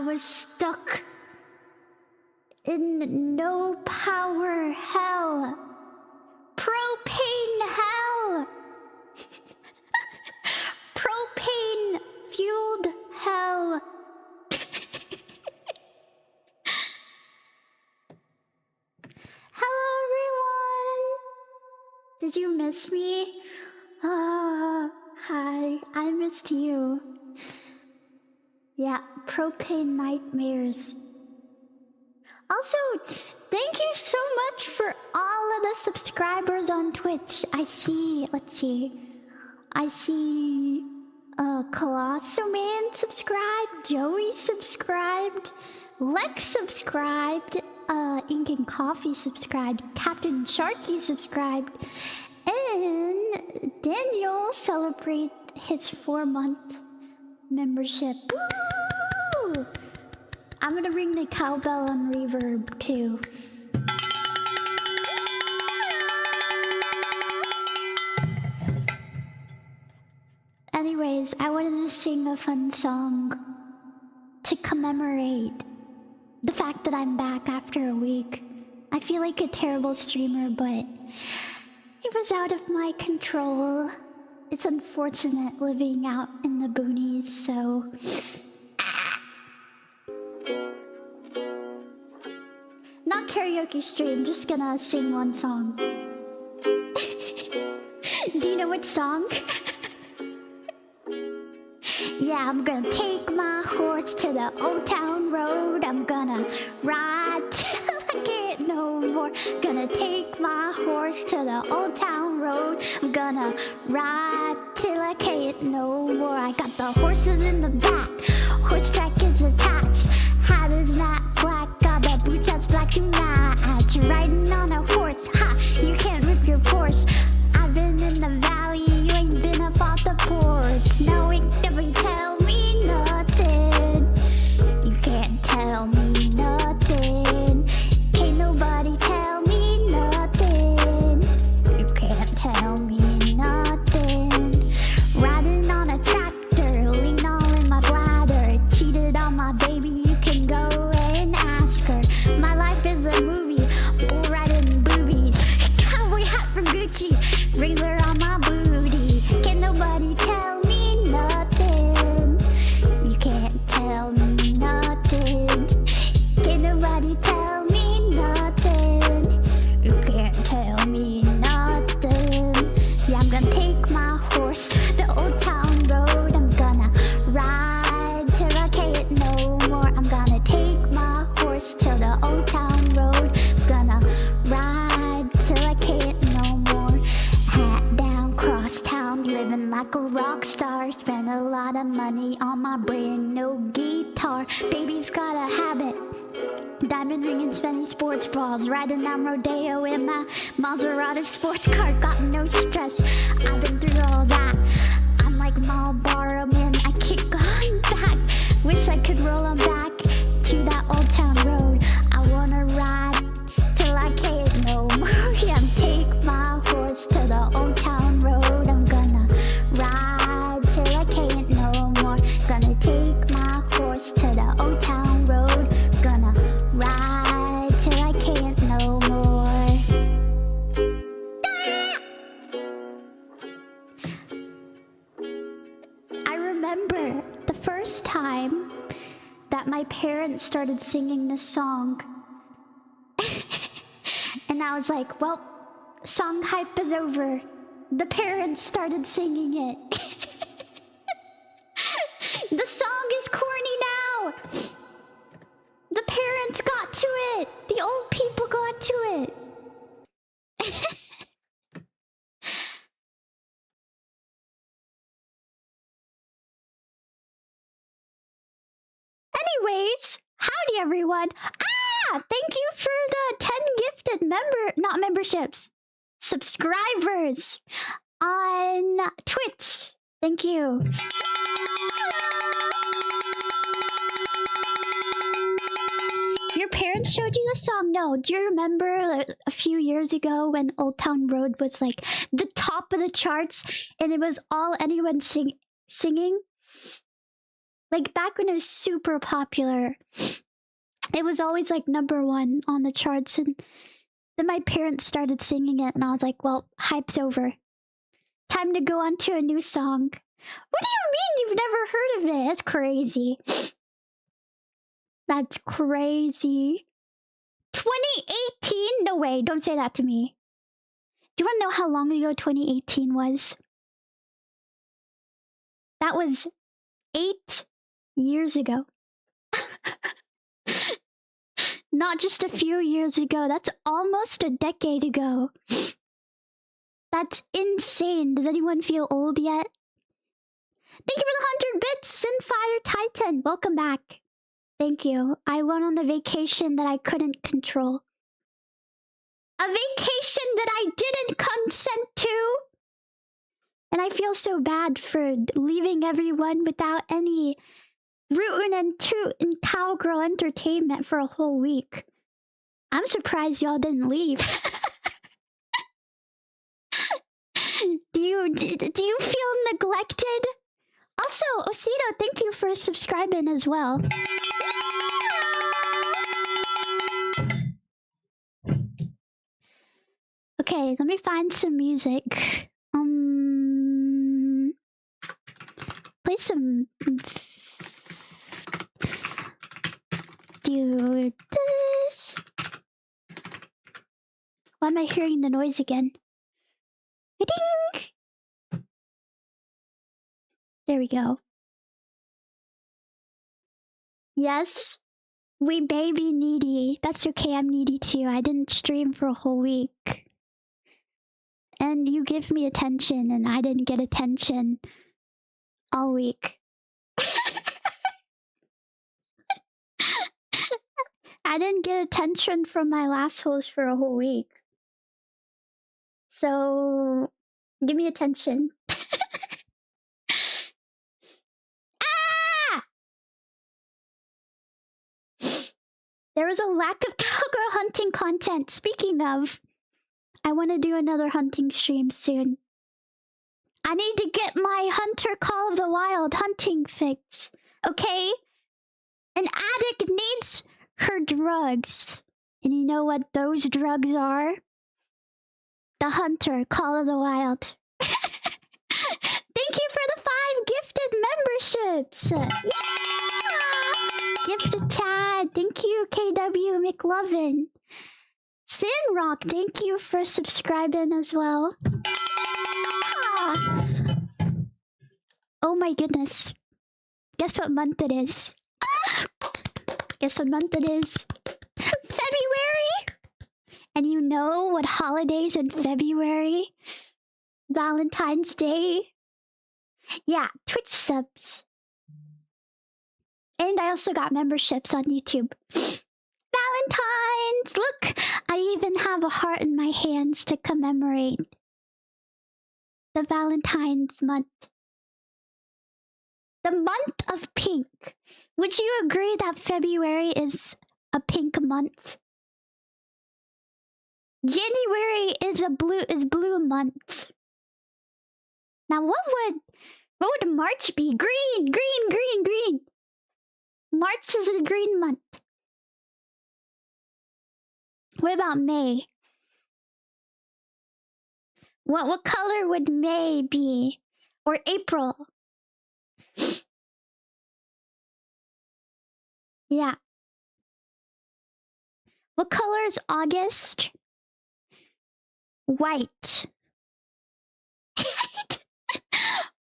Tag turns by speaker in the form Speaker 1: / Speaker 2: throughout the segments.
Speaker 1: was stuck in no power hell. Propane hell. Propane fueled hell. Hello everyone. Did you miss me? Hi, I missed you. Yeah, propane nightmares. Also, thank you so much for all of the subscribers on Twitch. I see, let's see. I see Colosso Man subscribed, Joey subscribed, Lex subscribed, Ink and Coffee subscribed, Captain Sharky subscribed, and Daniel celebrate his 4-month membership. Woo! I'm gonna ring the cowbell on reverb too. Anyways, I wanted to sing a fun song to commemorate the fact that I'm back after a week. I feel like a terrible streamer, but it was out of my control. It's unfortunate living out in the boonies, so... Not karaoke stream, just gonna sing one song. Do you know which song? Yeah, I'm gonna take my horse to the old town road. I'm gonna ride till I can't no more. Gonna take my horse to the old town road. I'm gonna ride till I can't no more. I got the horses in the back, horse track is attached. Hat is matte black, got the boots that's black to match. You're riding on a horse, ha, you can't rip your Porsche. I've been in the valley, you ain't been up off the porch. No, it never tell me nothing. You can't tell me nothing. Can't nobody tell me nothing. You can't tell me nothing. Riding on a tractor, lean all in my bladder. Cheated on my baby, you can go and ask her. My life is a movie, bull riding boobies. Cowboy hat from Gucci, Wrangler on my booty. Can nobody tell me nothing? You can't tell me nothing. Can nobody tell me nothing? You can't tell me nothing. Yeah, I'm gonna take my horse to the old town road. I'm gonna ride till I can't no more. I'm gonna take my horse to the old town road. I'm gonna ride till I can't no more. Hat down, cross town, living like a rock star. Spend a lot of money on my brand new guitar. Baby's got a habit, diamond ring and spenny sports bras. Riding down Rodeo in my Maserati sports car. Got no stress, I've been through all that. I'm like Marlboro man, I keep going back. Wish I could roll on back to that old town road. I wanna ride till I can't no more. Yeah, take my horse to the old town road. I'm gonna ride till I can't no more. Gonna take my horse to the old town road. Gonna ride till I can't no more. I remember the first time that my parents started singing this song. And I was like, well, song hype is over. The parents started singing it. The song is corny now. The parents got to it. The old people got to it. Anyways, howdy everyone. Thank you for the 10 gifted not memberships, subscribers on Twitch. Thank you. Your parents showed you the song? No. Do you remember a few years ago when Old Town Road was like the top of the charts and it was all anyone singing? Like back when it was super popular, it was always like #1 on the charts, and then my parents started singing it, and I was like, well, hype's over. Time to go on to a new song. What do you mean you've never heard of it? That's crazy. That's crazy. 2018? No way, don't say that to me. Do you want to know how long ago 2018 was? That was 8 years ago. Not just a few years ago, that's almost a decade ago. That's insane. Does anyone feel old yet? Thank you for the 100 bits, Sinfire Titan. Welcome back. Thank you. I went on a vacation that I couldn't control. A vacation that I didn't consent to. And I feel so bad for leaving everyone without any rootin' and tootin' cowgirl entertainment for a whole week. I'm surprised y'all didn't leave. Do you feel neglected? Also, Osito, thank you for subscribing as well. Okay, let me find some music. Play some. Do this. Why am I hearing the noise again? Ding! There we go. Yes, we may be needy. That's okay, I'm needy too. I didn't stream for a whole week. And you give me attention, and I didn't get attention all week. I didn't get attention from my last host for a whole week. So, give me attention. Ah! There was a lack of cowgirl hunting content. Speaking of, I want to do another hunting stream soon. I need to get my Hunter Call of the Wild hunting fix. Okay? An addict needs her drugs. And you know what those drugs are? The Hunter Call of the Wild. Thank you for the 5 gifted memberships. Yeah! Gifted Tad. Thank you, KW McLovin. Sinrock, thank you for subscribing as well. Ah. Oh my goodness. Guess what month it is? Guess what month it is? February! And you know what holidays in February? Valentine's Day. Yeah, Twitch subs. And I also got memberships on YouTube. Valentine's! Look, I even have a heart in my hands to commemorate the Valentine's month. The month of pink. Would you agree that February is a pink month? January is a blue month. Now what would March be? Green, green, green, green. March is a green month. What about May? What color would May be? Or April? Yeah. What color is August? White.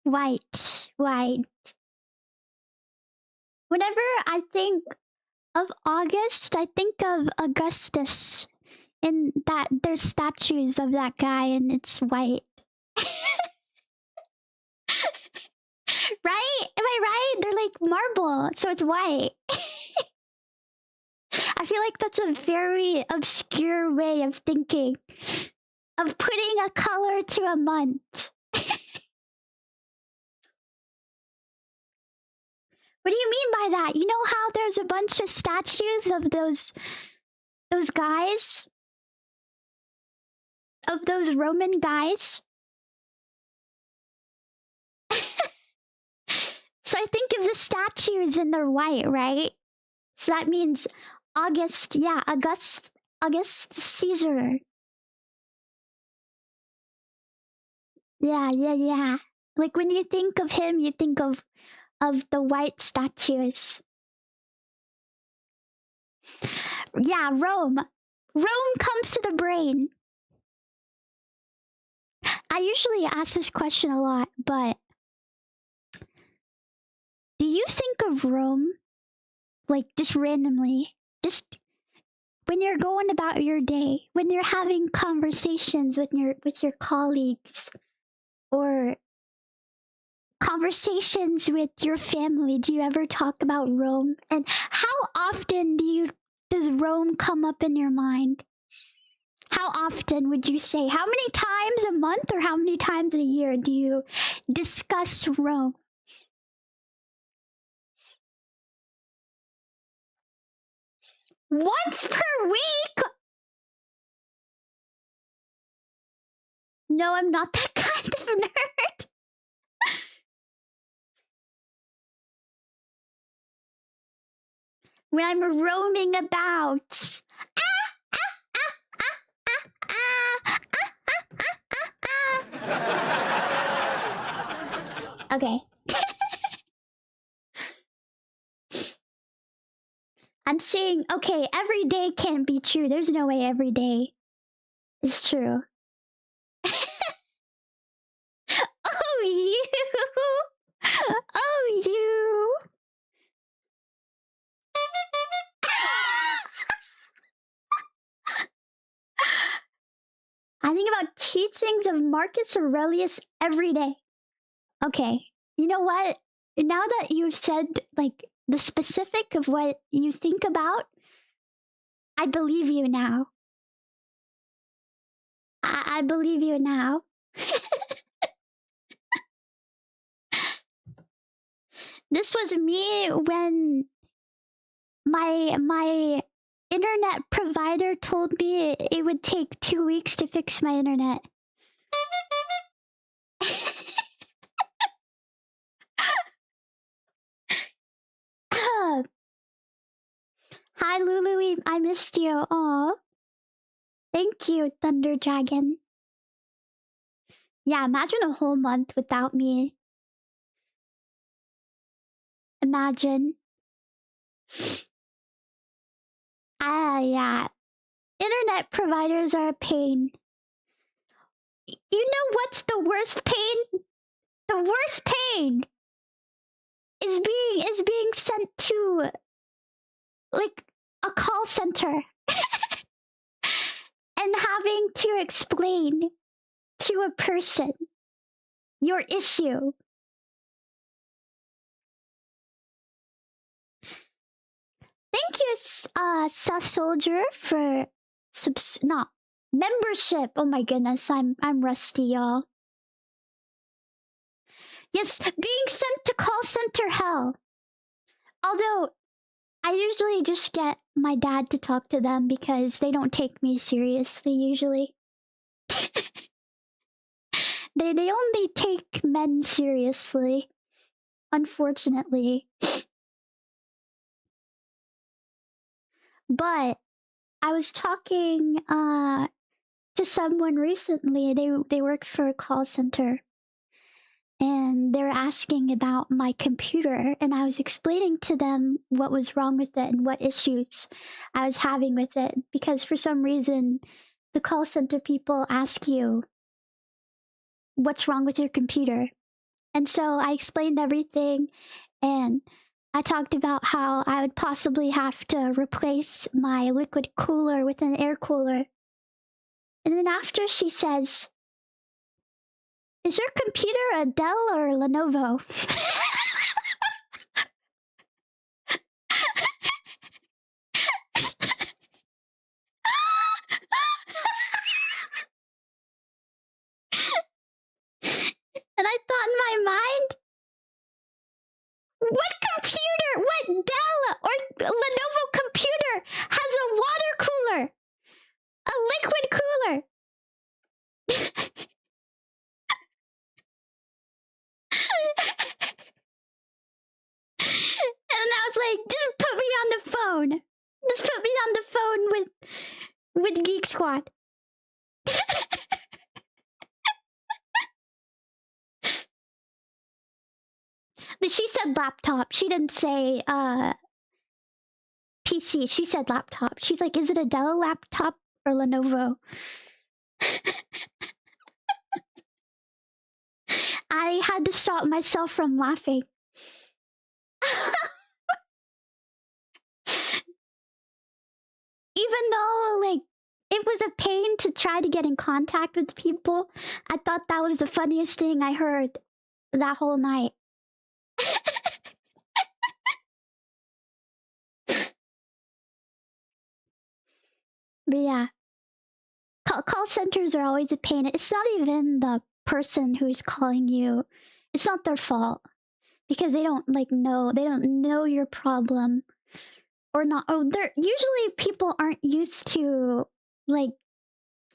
Speaker 1: White. White. Whenever I think of August, I think of Augustus. And that there's statues of that guy and it's white. Right? Am I right? They're like marble, so it's white. I feel like that's a very obscure way of thinking. Of putting a color to a month. What do you mean by that? You know how there's a bunch of statues of those guys? Of those Roman guys? So I think of the statues and they're white, right? So that means August, yeah, August Caesar. Yeah. Like when you think of him, you think of the white statues. Yeah, Rome. Rome comes to the brain. I usually ask this question a lot, but do you think of Rome like just randomly? Just when you're going about your day, when you're having conversations with your colleagues or conversations with your family, do you ever talk about Rome? And how often does Rome come up in your mind? How often would you say? How many times a month or how many times a year do you discuss Rome? Once per week? No, I'm not that kind of nerd. When I'm roaming about. Okay. I'm saying, okay, every day can't be true. There's no way every day is true. Oh, you. Oh, you. I think about teachings of Marcus Aurelius every day. Okay, you know what? Now that you've said like the specific of what you think about, I believe you now. I believe you now. This was me when my internet provider told me it would take 2 weeks to fix my internet. Hi Lulu, I missed you. Aw. Thank you, Thunder Dragon. Yeah, imagine a whole month without me. Imagine. Yeah. Internet providers are a pain. You know what's the worst pain? The worst pain is being sent to like a call center and having to explain to a person your issue. Thank you, Sus Soldier, for membership. Oh my goodness, I'm rusty, y'all. Yes, being sent to call center hell. Although I usually just get my dad to talk to them because they don't take me seriously usually. They only take men seriously, unfortunately. But I was talking to someone recently. They work for a call center. And they're asking about my computer, and I was explaining to them what was wrong with it and what issues I was having with it, because for some reason the call center people ask you what's wrong with your computer. And so I explained everything, and I talked about how I would possibly have to replace my liquid cooler with an air cooler. And then after she says, "Is your computer a Dell or a Lenovo?" And I thought in my mind, what computer, what Dell or Lenovo computer has a water cooler? A liquid cooler? phone. Just put me on the phone with Geek Squad. She said laptop. She didn't say PC. She said laptop. She's like, is it a Dell laptop or Lenovo? I had to stop myself from laughing. Even though, like, it was a pain to try to get in contact with people, I thought that was the funniest thing I heard that whole night. But yeah, call centers are always a pain. It's not even the person who's calling you. It's not their fault because they don't know your problem or not. Oh, they're usually people aren't used to like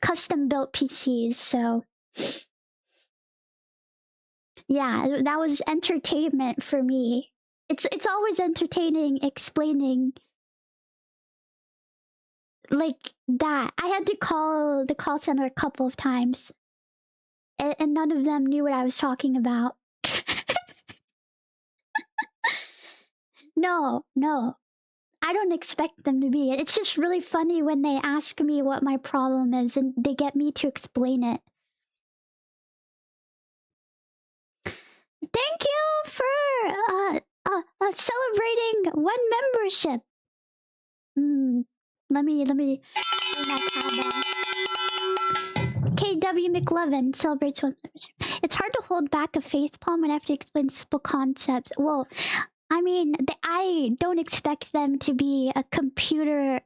Speaker 1: custom built PCs, so yeah, that was entertainment for me. It's always entertaining explaining like that. I had to call the call center a couple of times, and none of them knew what I was talking about. No, I don't expect them to be. It's just really funny when they ask me what my problem is and they get me to explain it. Thank you for celebrating 1 membership. Let me bring that tab on. KW McLovin celebrates 1 membership. It's hard to hold back a facepalm when I have to explain simple concepts. Well, I mean, I don't expect them to be a computer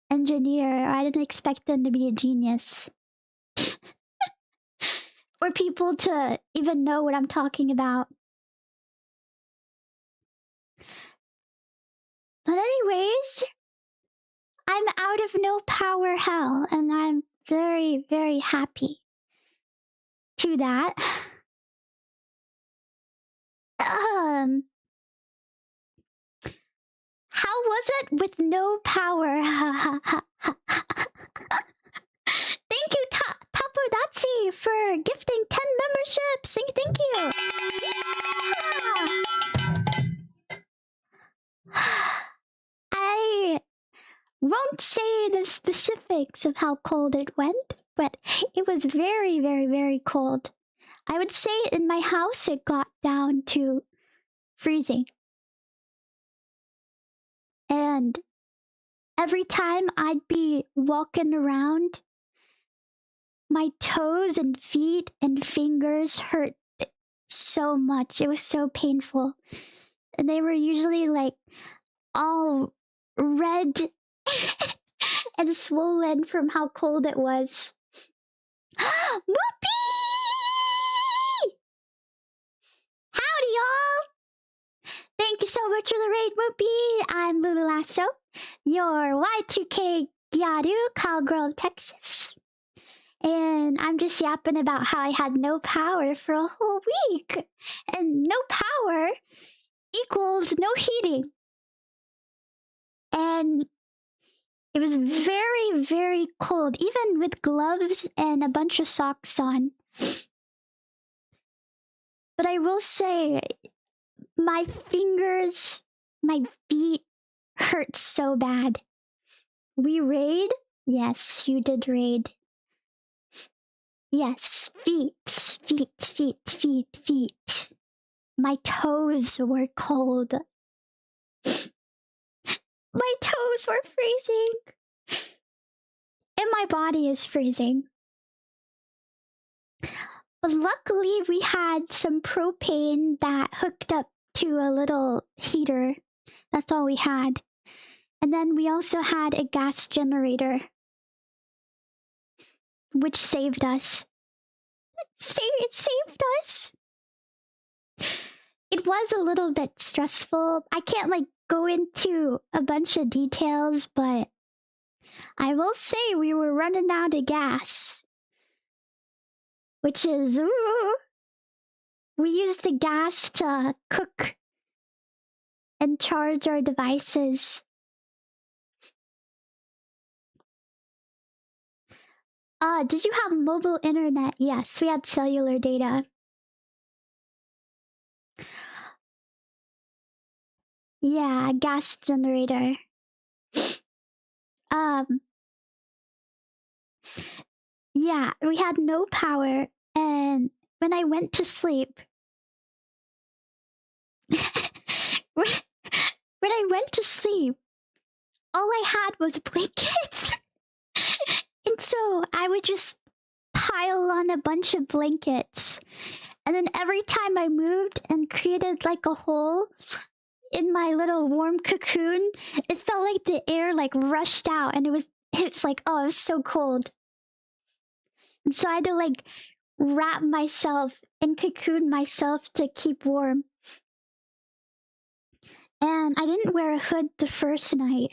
Speaker 1: engineer. I didn't expect them to be a genius. Or people to even know what I'm talking about. But anyways, I'm out of no power hell, and I'm very, very happy to that. How was it with no power? Thank you, Tapodachi, for gifting 10 memberships. Thank you. Yeah. I won't say the specifics of how cold it went, but it was very, very, very cold. I would say in my house it got down to freezing. And every time I'd be walking around, my toes and feet and fingers hurt so much. It was so painful. And they were usually like all red and swollen from how cold it was. Whoopee! Howdy, y'all! Thank you so much for the raid, Whoopee. I'm LULULASSO, your Y2K Gyaru cowgirl of Texas. And I'm just yapping about how I had no power for a whole week. And no power equals no heating. And it was very, very cold, even with gloves and a bunch of socks on. But I will say, my fingers, my feet hurt so bad. We raid? Yes, you did raid. Yes, feet. My toes were cold. My toes were freezing. And my body is freezing. But luckily we had some propane that hooked up to a little heater. That's all we had. And then we also had a gas generator, which saved us. It saved us. It was a little bit stressful. I can't go into a bunch of details, but I will say we were running out of gas. Which is, we used the gas to cook and charge our devices. Did you have mobile internet? Yes, we had cellular data. Yeah, gas generator. Um, yeah, we had no power, and when I went to sleep, when I went to sleep, all I had was blankets. And so I would just pile on a bunch of blankets. And then every time I moved and created like a hole in my little warm cocoon, it felt like the air like rushed out, and it's like, oh, it was so cold. And so I had to like wrap myself and cocoon myself to keep warm. And I didn't wear a hood the first night.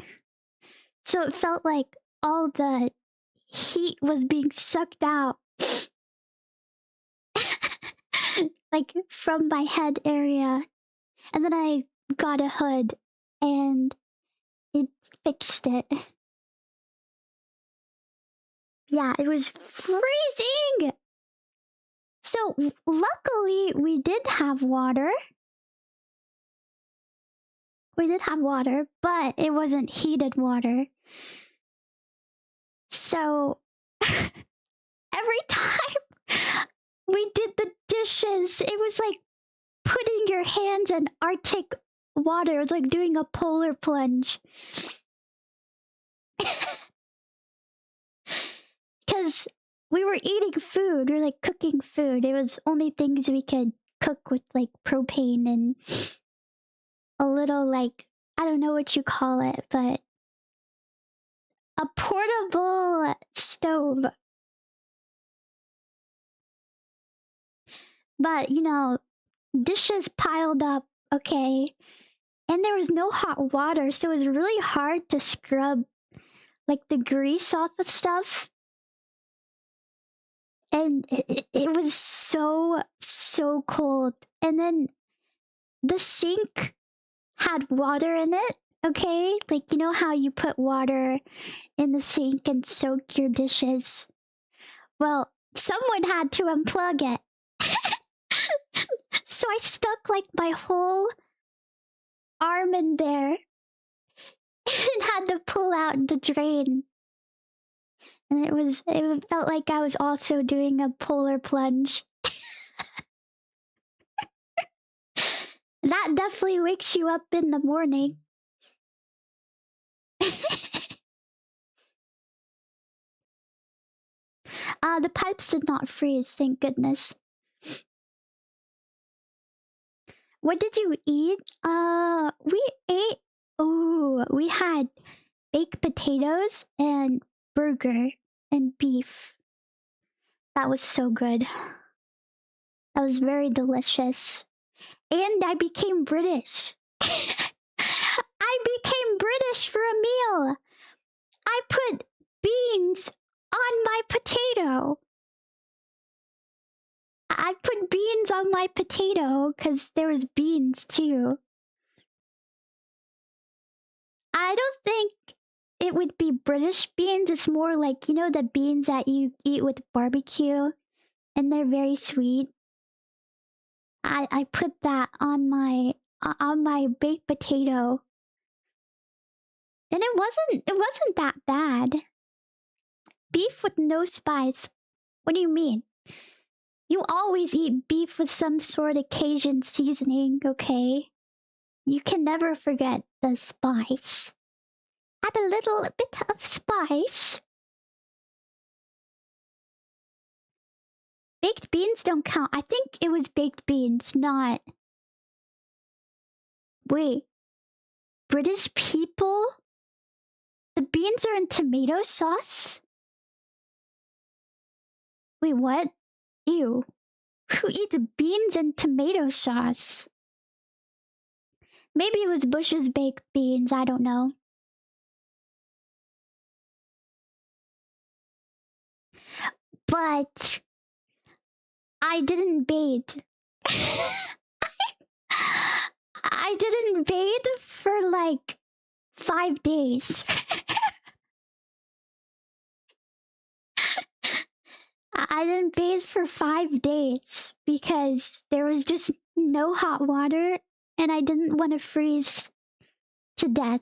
Speaker 1: So it felt like all the heat was being sucked out. Like from my head area. And then I got a hood and it fixed it. Yeah, it was freezing. So luckily we did have water. We did have water, but it wasn't heated water. So every time we did the dishes, it was like putting your hands in Arctic water. It was like doing a polar plunge. Because we were eating food, we were like cooking food. It was only things we could cook with like propane and a little like, I don't know what you call it, but a portable stove. But you know, dishes piled up, okay, and there was no hot water, so it was really hard to scrub like the grease off of stuff. And it was so cold. And then the sink had water in it, okay? Like, you know how you put water in the sink and soak your dishes? Well, someone had to unplug it. So I stuck like my whole arm in there and had to pull out the drain. And it felt like I was also doing a polar plunge. That definitely wakes you up in the morning. The pipes did not freeze, thank goodness. What did you eat? We had baked potatoes and burger and beef. That was so good. That was very delicious. And I became British. I became British for a meal. I put beans on my potato. I put beans on my potato because there was beans too. I don't think it would be British beans. It's more like, you know, the beans that you eat with barbecue and they're very sweet. I put that on my baked potato. And it wasn't that bad. Beef with no spice. What do you mean? You always eat beef with some sort of Cajun seasoning, okay? You can never forget the spice. Add a little bit of spice. Baked beans don't count. I think it was baked beans, not... Wait. British people? The beans are in tomato sauce? Wait, what? Ew. Who eats beans and tomato sauce? Maybe it was Bush's baked beans, I don't know. But I didn't bathe. I didn't bathe for like 5 days. I didn't bathe for 5 days because there was just no hot water and I didn't want to freeze to death.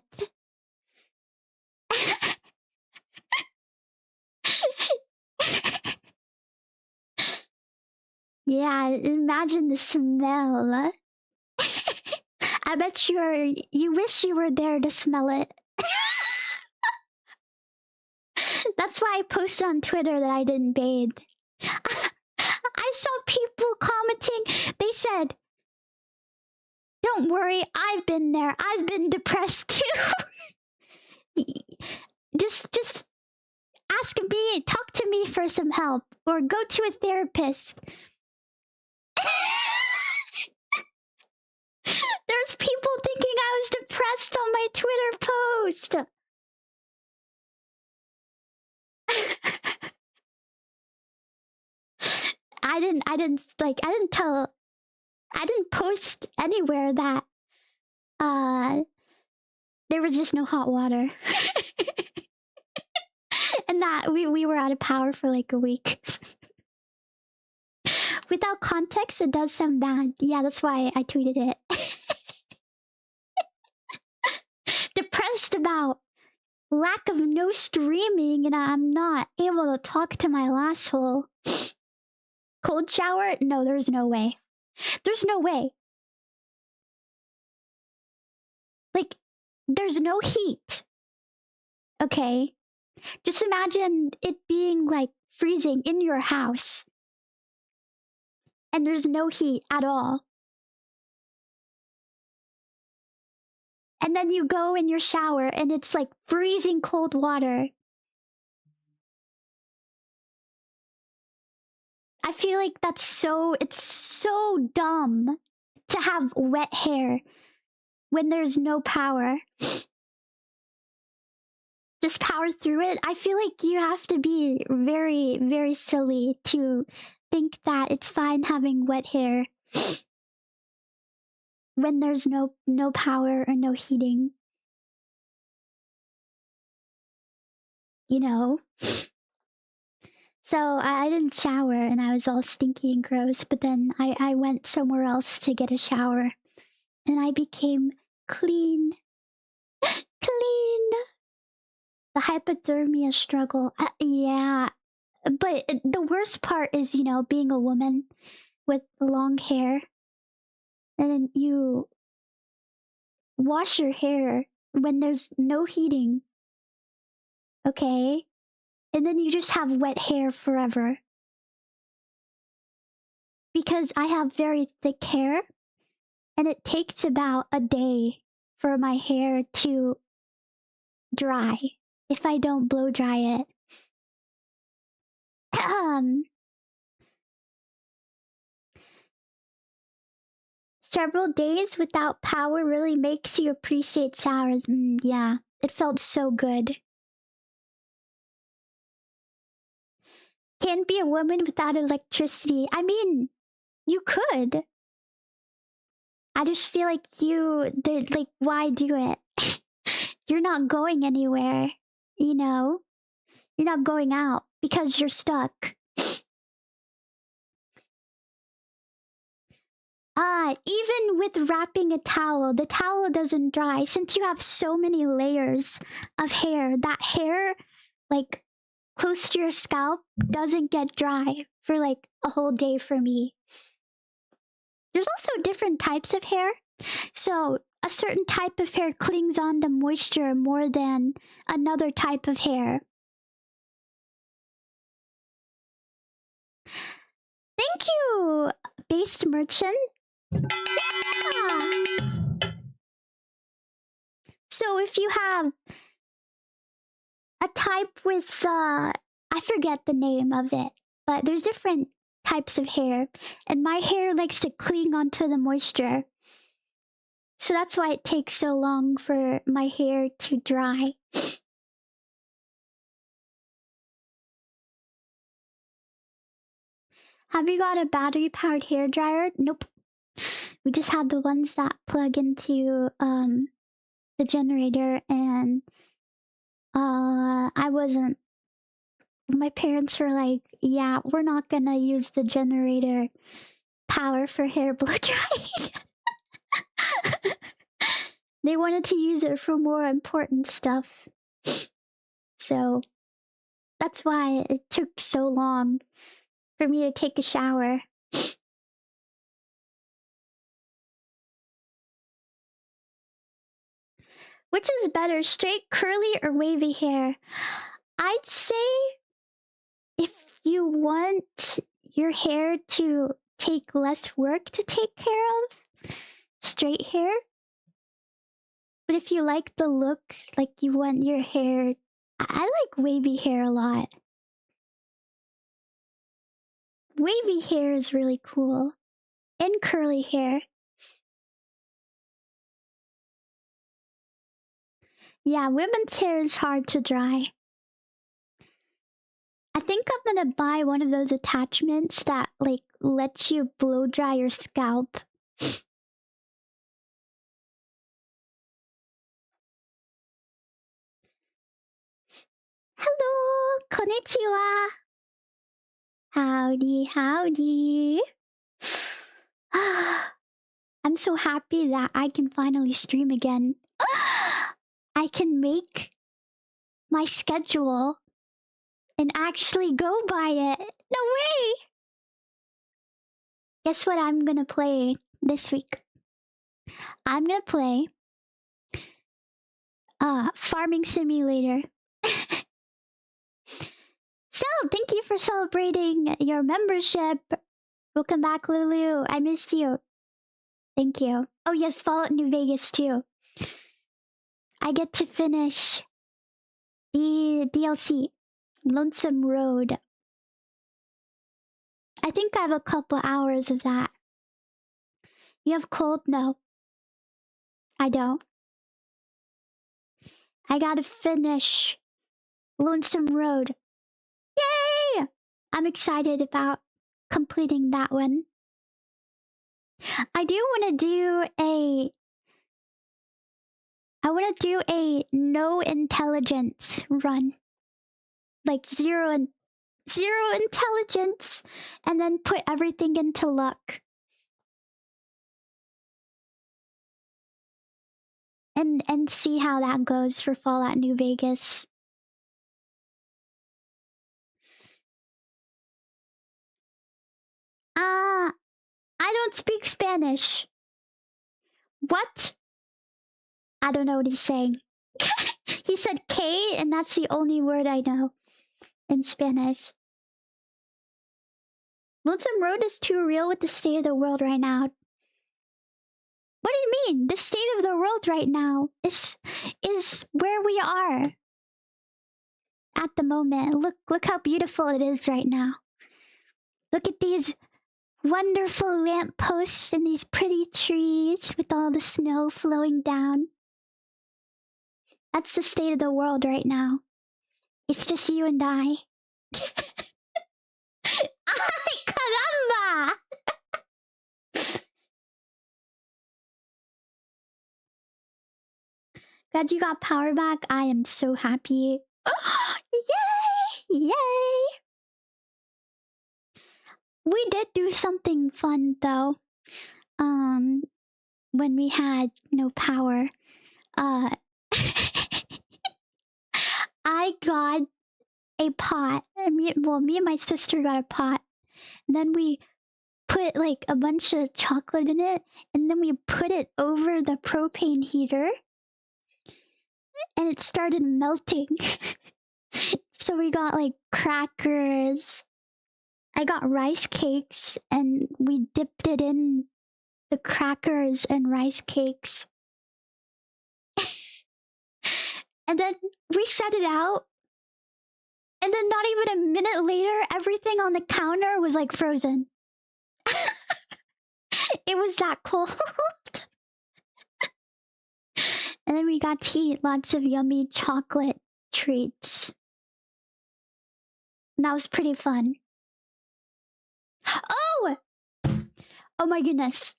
Speaker 1: Yeah, imagine the smell. I bet you wish you were there to smell it. That's why I posted on Twitter that I didn't bathe. I saw people commenting, they said, "Don't worry, I've been there. I've been depressed too." just ask me, talk to me for some help, or go to a therapist. There's people thinking I was depressed on my Twitter post. I didn't post anywhere that there was just no hot water. And that we were out of power for like a week. Without context, it does sound bad. Yeah, that's why I tweeted it. Depressed about lack of no streaming and I'm not able to talk to my LULULASSO. Cold shower? No, there's no way. There's no way. Like, there's no heat. Okay? Just imagine it being like freezing in your house. And there's no heat at all. And then you go in your shower and it's like freezing cold water. I feel like it's so dumb to have wet hair when there's no power. Just power through it. I feel like you have to be very, very silly to think that it's fine having wet hair when there's no power or no heating. You know? So I didn't shower and I was all stinky and gross, but then I went somewhere else to get a shower and I became clean. Clean! The hypothermia struggle. Yeah. But the worst part is, being a woman with long hair. And then you wash your hair when there's no heating. Okay? And then you just have wet hair forever. Because I have very thick hair. And it takes about a day for my hair to dry if I don't blow dry it. Several days without power really makes you appreciate showers. Yeah, it felt so good. Can't be a woman without electricity. I mean, you could. I just feel like why do it? You're not going anywhere, You're not going out because you're stuck. Even with wrapping a towel, the towel doesn't dry. Since you have so many layers of hair, that hair, like, close to your scalp doesn't get dry for, like, a whole day for me. There's also different types of hair. So, a certain type of hair clings on to moisture more than another type of hair. Thank you, Based Merchant. Yeah. So if you have a type with, I forget the name of it, but there's different types of hair, and my hair likes to cling onto the moisture. So that's why it takes so long for my hair to dry. Have you got a battery-powered hair dryer? Nope. We just had the ones that plug into the generator, and I wasn't My parents were like, yeah, we're not gonna use the generator power for hair blow drying. They wanted to use it for more important stuff. So that's why it took so long for me to take a shower. Which is better, straight, curly, or wavy hair? I'd say if you want your hair to take less work to take care of, straight hair. But if you like the look, like you want your hair... I like wavy hair a lot. Wavy hair is really cool. And curly hair. Yeah, women's hair is hard to dry. I think I'm gonna buy one of those attachments that, like, lets you blow dry your scalp. Hello! Konnichiwa! Howdy, howdy! I'm so happy that I can finally stream again. I can make my schedule and actually go by it. No way! Guess what I'm gonna play this week? I'm gonna play Farming Simulator. So, thank you for celebrating your membership. Welcome back, Lulu. I missed you. Thank you. Oh yes, Fallout New Vegas too. I get to finish the DLC, Lonesome Road. I think I have a couple hours of that. You have cold? No. I don't. I gotta finish Lonesome Road. Yay! I'm excited about completing that one. I do want to do a... I want to do a no intelligence run. Like zero intelligence, and then put everything into luck. And see how that goes for Fallout New Vegas. I don't speak Spanish. What? I don't know what he's saying. He said K, and that's the only word I know in Spanish. Lonesome Road is too real with the state of the world right now. What do you mean? The state of the world right now is where we are at the moment. Look how beautiful it is right now. Look at these wonderful lampposts and these pretty trees with all the snow flowing down. That's the state of the world right now. It's just you and I. Ay, caramba! Glad you got power back. I am so happy. Yay! Yay! We did do something fun though. When we had no power. I got a pot. Me and my sister got a pot. And then we put like a bunch of chocolate in it, and then we put it over the propane heater, and it started melting. So we got like crackers. I got rice cakes, and we dipped it in the crackers and rice cakes. And then we set it out. And then not even a minute later, everything on the counter was like frozen. It was that cold. And then we got to eat lots of yummy chocolate treats. And that was pretty fun. Oh! Oh my goodness.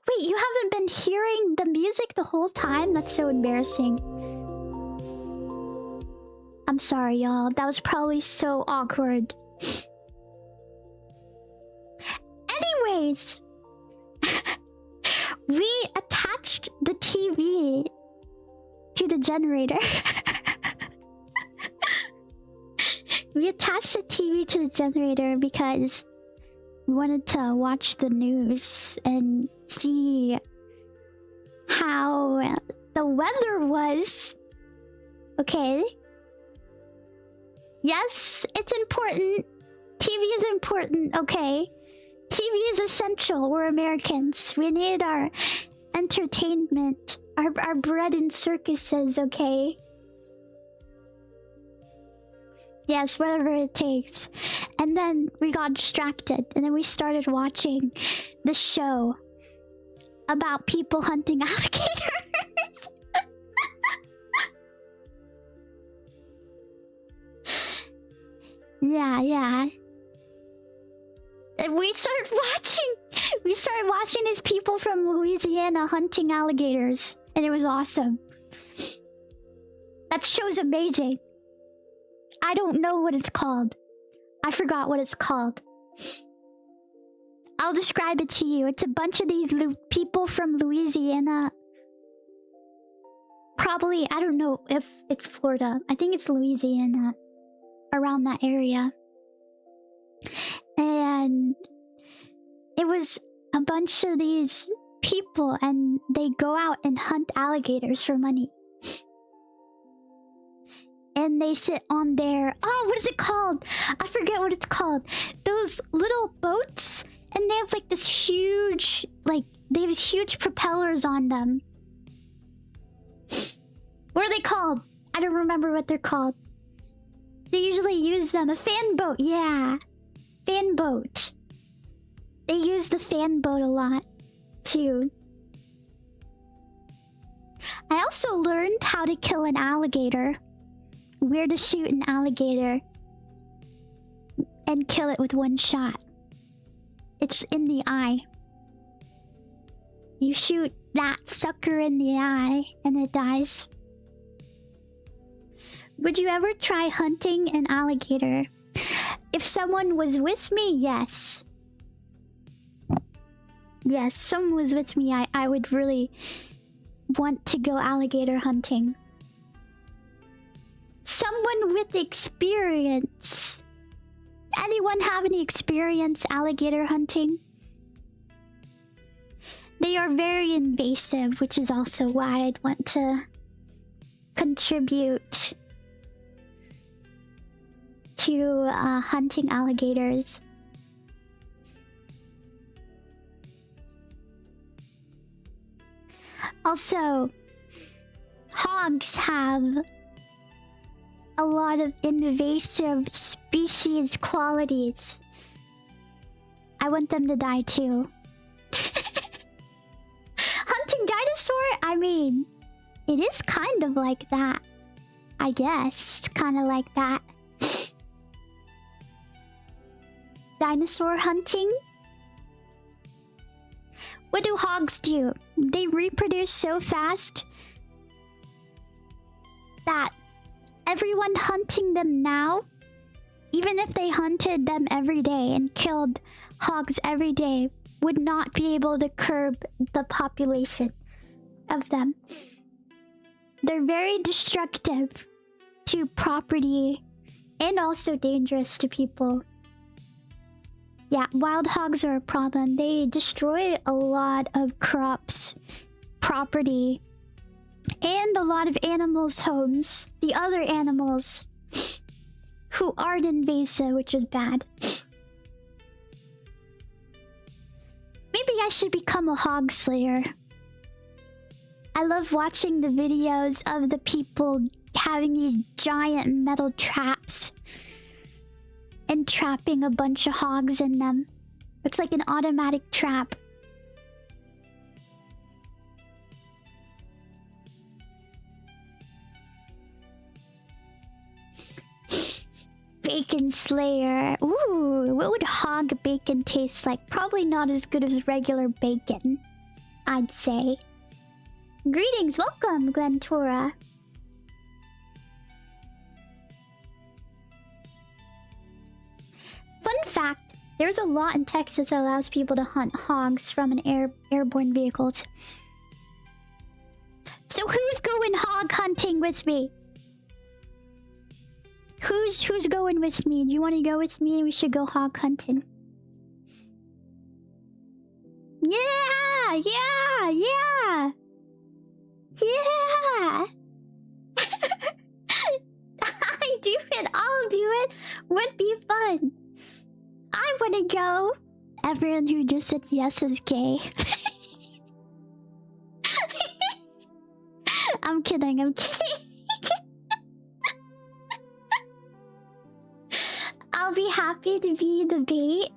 Speaker 1: Wait, you haven't been hearing the music the whole time? That's so embarrassing. I'm sorry, y'all. That was probably so awkward. Anyways, we attached the TV to the generator. We attached the TV to the generator because we wanted to watch the news and see how the weather was. Okay. Yes, it's important. TV is important, okay? TV is essential. We're Americans. We need our entertainment, our bread and circuses, okay? Yes, whatever it takes. And then we got distracted, and then we started watching the show about people hunting alligators. Yeah. And we started watching these people from Louisiana hunting alligators, and it was awesome. That show's amazing. I don't know what it's called. I forgot what it's called. I'll describe it to you. It's a bunch of these people from Louisiana. Probably, I don't know if it's Florida. I think it's Louisiana. Around that area. And it was a bunch of these people, and they go out and hunt alligators for money. And they sit on their... Oh, what is it called? I forget what it's called. Those little boats, and they have like this huge... they have huge propellers on them. What are they called? I don't remember what they're called. They usually use them. A fan boat, yeah. Fan boat. They use the fan boat a lot, too. I also learned how to kill an alligator. Where to shoot an alligator. And kill it with one shot. It's in the eye. You shoot that sucker in the eye, and it dies. Would you ever try hunting an alligator? If someone was with me, yes. Yes, someone was with me, I would really want to go alligator hunting. Someone with experience. Anyone have any experience alligator hunting? They are very invasive, which is also why I'd want to contribute to hunting alligators. Also, hogs have a lot of invasive species qualities. I want them to die too. Hunting dinosaur? I mean, it is kind of like that. I guess it's kind of like that. Dinosaur hunting? What do hogs do? They reproduce so fast that everyone hunting them now, even if they hunted them every day and killed hogs every day, would not be able to curb the population of them. They're very destructive to property and also dangerous to people. Yeah, wild hogs are a problem. They destroy a lot of crops, property, and a lot of animals' homes. The other animals who aren't invasive, which is bad. Maybe I should become a hog slayer. I love watching the videos of the people having these giant metal traps and trapping a bunch of hogs in them. It's like an automatic trap. Bacon slayer. Ooh, what would hog bacon taste like? Probably not as good as regular bacon, I'd say. Greetings, welcome, Glentora. Fun fact, there's a law in Texas that allows people to hunt hogs from airborne vehicles. So who's going hog hunting with me? Who's going with me? Do you want to go with me? We should go hog hunting. Yeah! Yeah! Yeah! Yeah! I do it! I'll do it! Would be fun! I wanna go! Everyone who just said yes is gay. I'm kidding, I'm kidding. I'll be happy to be the bait.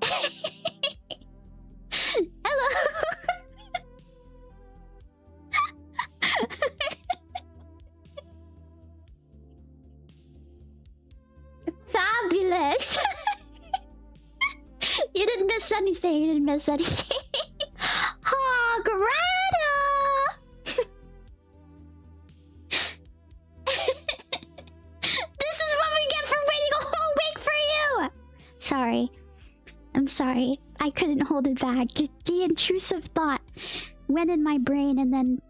Speaker 1: Hello! Fabulous! You didn't miss anything, you didn't miss anything. Hograta! This is what we get for waiting a whole week for you! Sorry. I'm sorry. I couldn't hold it back. The intrusive thought went in my brain and then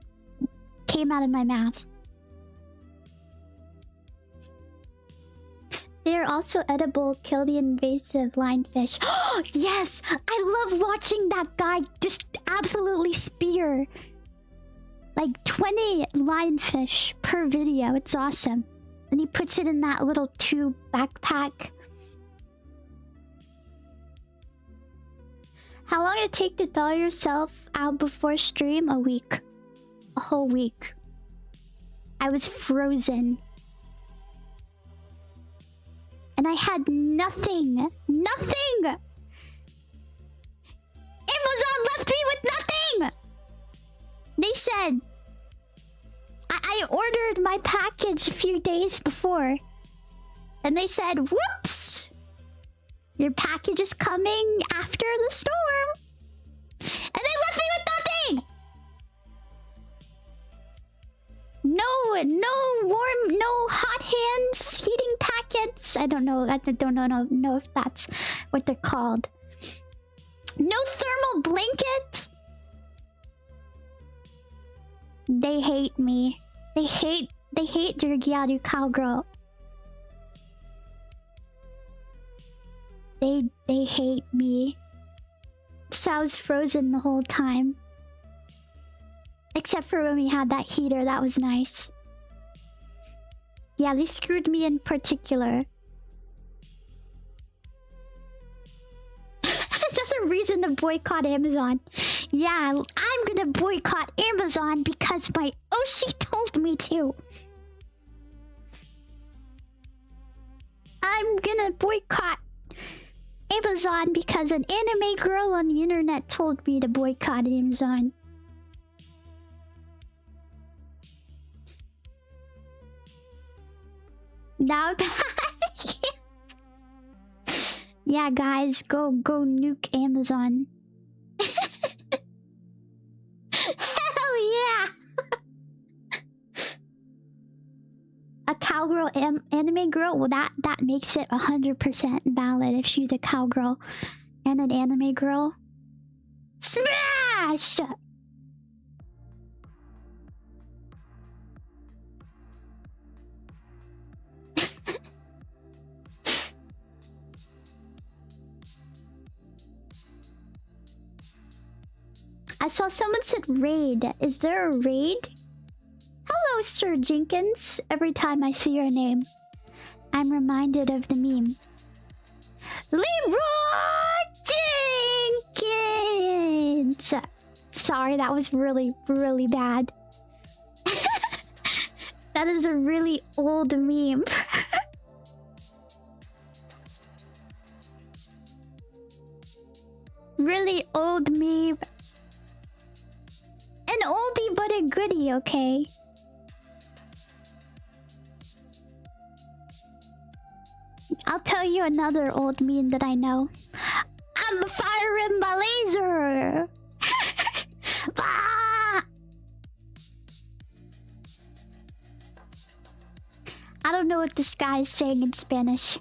Speaker 1: came out of my mouth. They are also edible. Kill the invasive lionfish. Yes! I love watching that guy just absolutely spear like 20 lionfish per video. It's awesome. And he puts it in that little tube backpack. How long did it take to thaw yourself out before stream? A week. A whole week. I was frozen. And I had nothing. Nothing! Amazon left me with nothing! They said... I ordered my package a few days before. And they said, whoops! Your package is coming after the storm. And they left me with nothing! No warm, no hot hands, heating packets. I don't know if that's what they're called. No thermal blanket. They hate me. They hate Jirgiadu Cowgirl. They hate me. So I was frozen the whole time. Except for when we had that heater, that was nice. Yeah, they screwed me in particular. That's a reason to boycott Amazon. Yeah, I'm gonna boycott Amazon because my Oshi told me to. I'm gonna boycott Amazon because an anime girl on the internet told me to boycott Amazon. Now, yeah, guys, go nuke Amazon. Hell yeah! A cowgirl anime girl? Well, that makes it 100% valid if she's a cowgirl and an anime girl. Smash! I saw someone said raid. Is there a raid? Hello, Sir Jenkins. Every time I see your name, I'm reminded of the meme. Leroy Jenkins! Sorry, that was really, really bad. That is a really old meme. Really old meme. An oldie but a goodie, okay? I'll tell you another old meme that I know. I'm firing my laser! Ah! I don't know what this guy is saying in Spanish.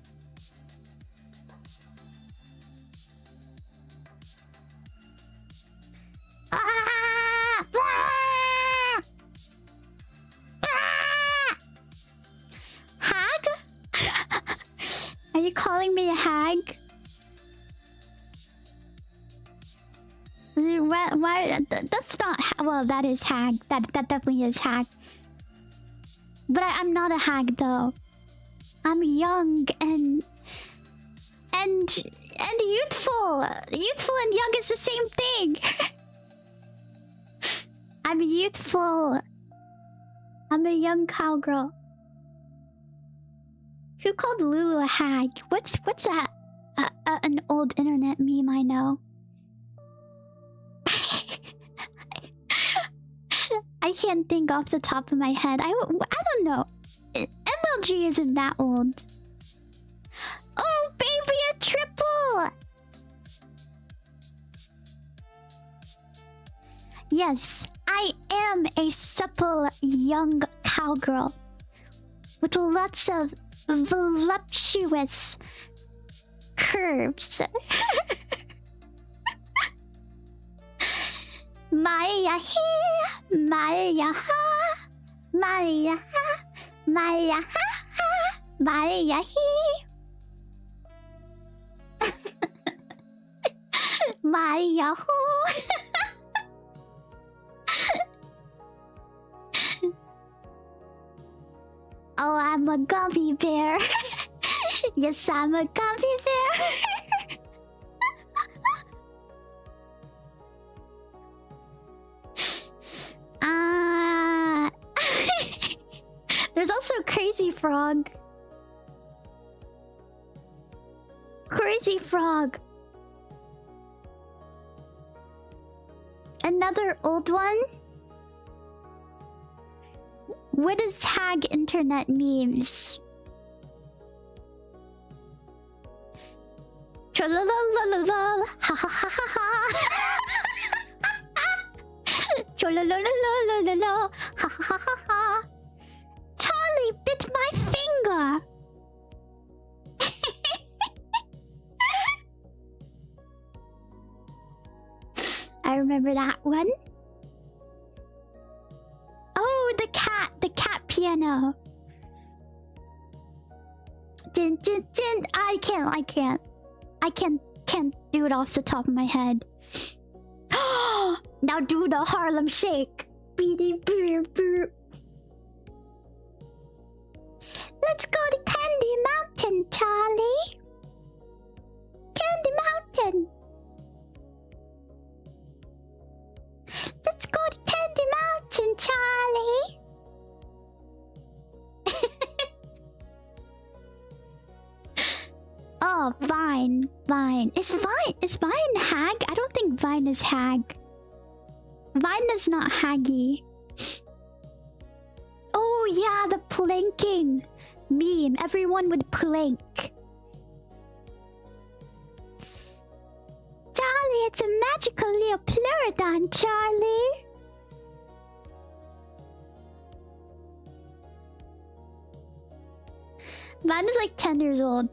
Speaker 1: you calling me a hag? Why? That's not. Well, that is hag. That definitely is hag. But I'm not a hag though. I'm young and youthful. Youthful and young is the same thing. I'm youthful. I'm a young cowgirl. Who called Lulu a hag? What's that? An old internet meme I know. I can't think off the top of my head. I don't know. MLG isn't that old. Oh, baby, a triple! Yes, I am a supple young cowgirl with lots of voluptuous curves. Maya here, Maya ha, Maya ha, Maya ha ha, Maya here. Maya hoo. Oh, I'm a gummy bear. Yes, I'm a gummy bear. There's also Crazy Frog. Crazy Frog. Another old one? What is hag internet memes? Trololololol, ha ha ha ha ha. Trolololololol, ha ha ha ha ha. Charlie bit my finger. I remember that one. Oh, the cat piano. Dun, dun, dun. I can't do it off the top of my head. Now do the Harlem Shake. Beady brr brr. Let's go to Candy Mountain, Charlie. Candy Mountain. Let's go to Candy Mountain, Charlie. Oh, Vine. Is Vine hag? I don't think Vine is hag. Vine is not haggy. Oh yeah, the planking meme. Everyone would plank. Charlie, it's a magical little pleurodon, Charlie. Vine is like 10 years old.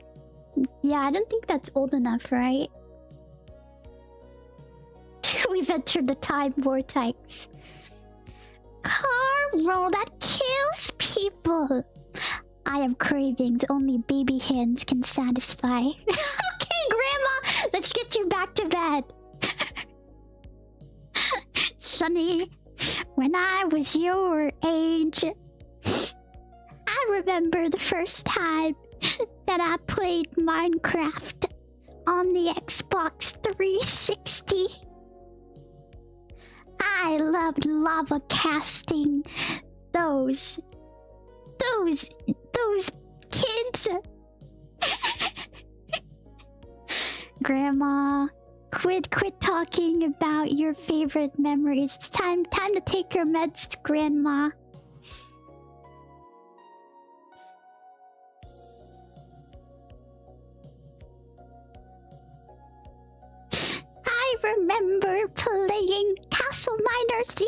Speaker 1: Yeah, I don't think that's old enough, right? We've entered the time vortex. Carl, that kills people. I have cravings only baby hands can satisfy. Okay, Grandma, let's get you back to bed. Sonny, when I was your age, I remember the first time that I played Minecraft on the Xbox 360. I loved lava casting those kids. Grandma, quit talking about your favorite memories. It's time to take your meds, Grandma. I remember playing Castle Miner Z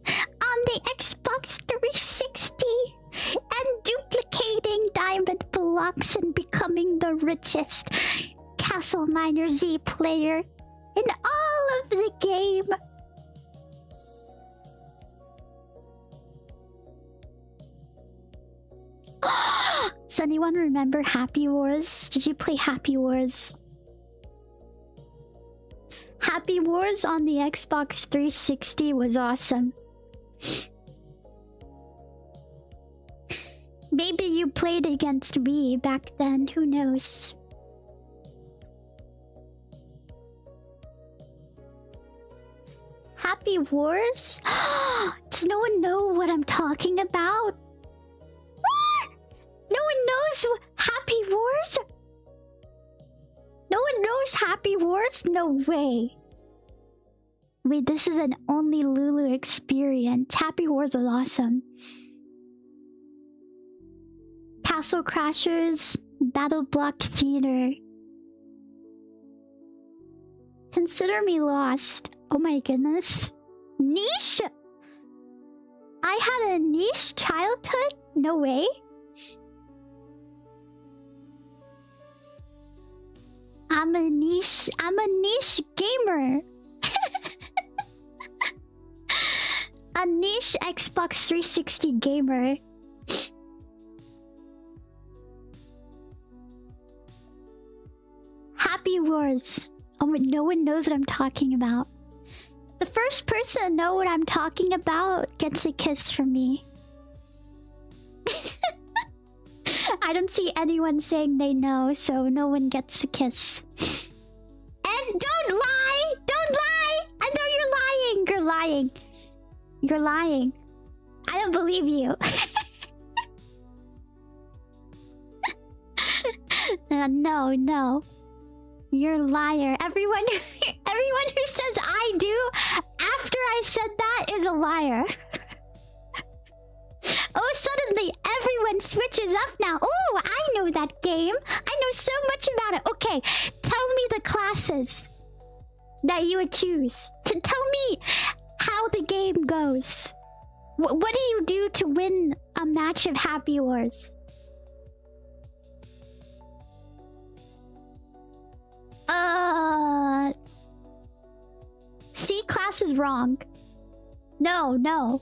Speaker 1: on the Xbox 360 and duplicating diamond blocks and becoming the richest Castle Miner Z player in all of the game. Does anyone remember Happy Wars? Did you play Happy Wars? Happy Wars on the Xbox 360 was awesome. Maybe you played against me back then, who knows? Happy Wars? Does no one know what I'm talking about? What? No one knows Happy Wars? No one knows Happy Wars? No way. Wait, this is an only Lulu experience. Happy Wars was awesome. Castle Crashers, Battle Block Theater. Consider me lost. Oh my goodness. Niche? I had a niche childhood? No way. I'm a niche gamer. A niche Xbox 360 gamer. Happy Wars. Oh, no one knows what I'm talking about. The first person to know what I'm talking about gets a kiss from me. I don't see anyone saying they know, so no one gets a kiss. And don't lie! Don't lie! I know you're lying! You're lying. You're lying. I don't believe you. No. You're a liar. Everyone who says I do after I said that is a liar. Oh, suddenly everyone switches up now. Oh, I know that game. I know so much about it. Okay, tell me the classes that you would choose. Tell me how the game goes. What do you do to win a match of Happy Wars? C class is wrong. No.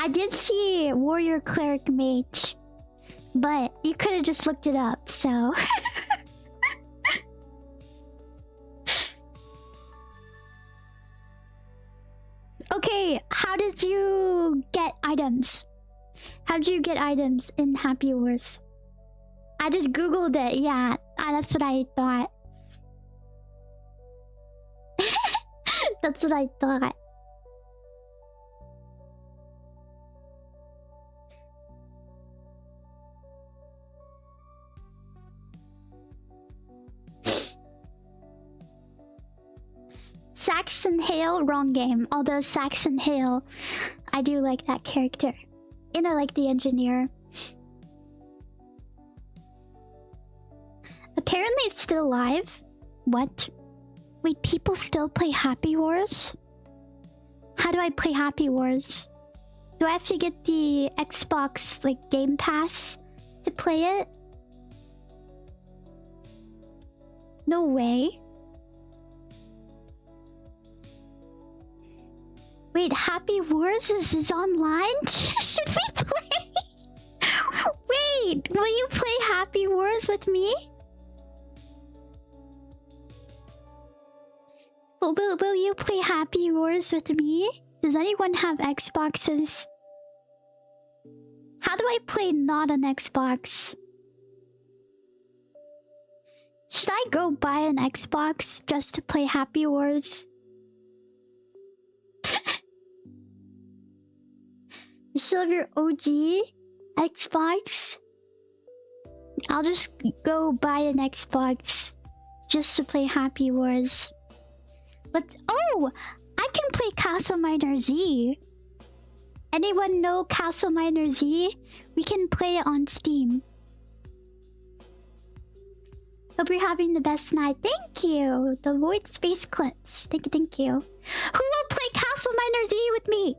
Speaker 1: I did see Warrior Cleric Mage, but you could have just looked it up, so... Okay, how did you get items? How did you get items in Happy Wars? I just googled it, yeah. That's what I thought. That's what I thought. Saxon Hale, wrong game. Although Saxon Hale, I do like that character. And I like the engineer. Apparently it's still live. What? Wait, people still play Happy Wars? How do I play Happy Wars? Do I have to get the Xbox, like, Game Pass to play it? No way. Wait, Happy Wars is online? Should we play? Wait, will you play Happy Wars with me? Will you play Happy Wars with me? Does anyone have Xboxes? How do I play not an Xbox? Should I go buy an Xbox just to play Happy Wars? You still have your OG Xbox? I'll just go buy an Xbox just to play Happy Wars. Oh! I can play Castle Miner Z. Anyone know Castle Miner Z? We can play it on Steam. Hope you're having the best night. Thank you! The Void Space Clips. Thank you. Who will play Castle Miner Z with me?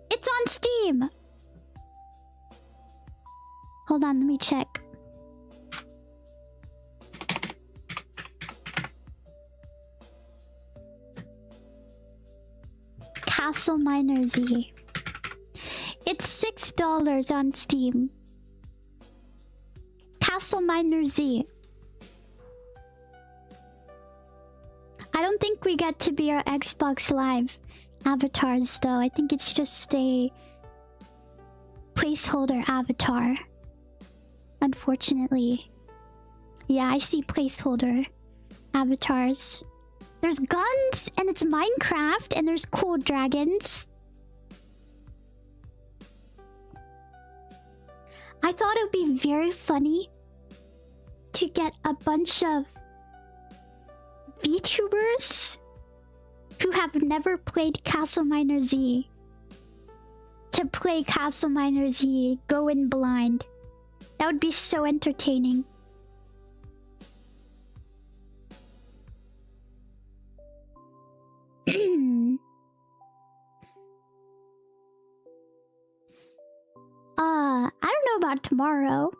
Speaker 1: It's on Steam. Hold on, let me check. Castle Miner Z. It's $6 on Steam. Castle Miner Z. I don't think we get to be our Xbox Live avatars though. I think it's just a placeholder avatar. Unfortunately. Yeah, I see placeholder avatars. There's guns, and it's Minecraft, and there's cool dragons. I thought it would be very funny to get a bunch of VTubers who have never played Castle Miner Z to play Castle Miner Z, go in blind. That would be so entertaining. I don't know about tomorrow.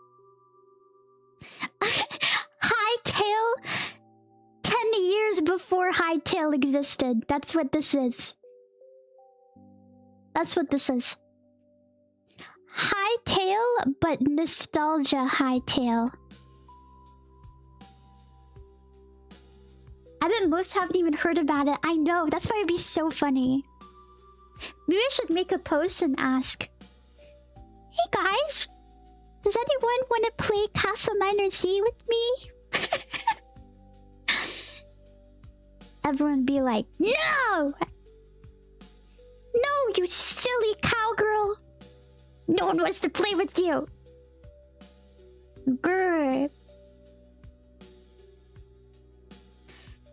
Speaker 1: Hightail 10 years before Hightail existed. That's what this is. That's what this is. Hightail, but nostalgia Hightail. I bet most haven't even heard about it. I know, that's why it'd be so funny. Maybe I should make a post and ask, hey guys, does anyone want to play Castle Miner Z with me? Everyone would be like, no! No, you silly cowgirl! No one wants to play with you! Grr.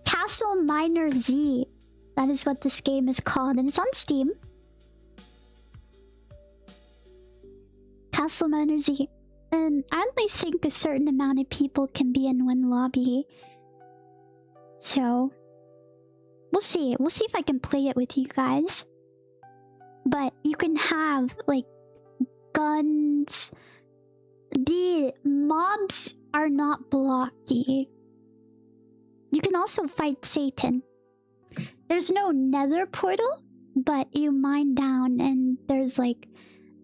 Speaker 1: Castle Miner Z. That is what this game is called, and it's on Steam. Castle Miner Z. And I only think a certain amount of people can be in one lobby. So we'll see. We'll see if I can play it with you guys. But you can have like guns. The mobs are not blocky. You can also fight Satan. There's no nether portal, but you mine down and there's like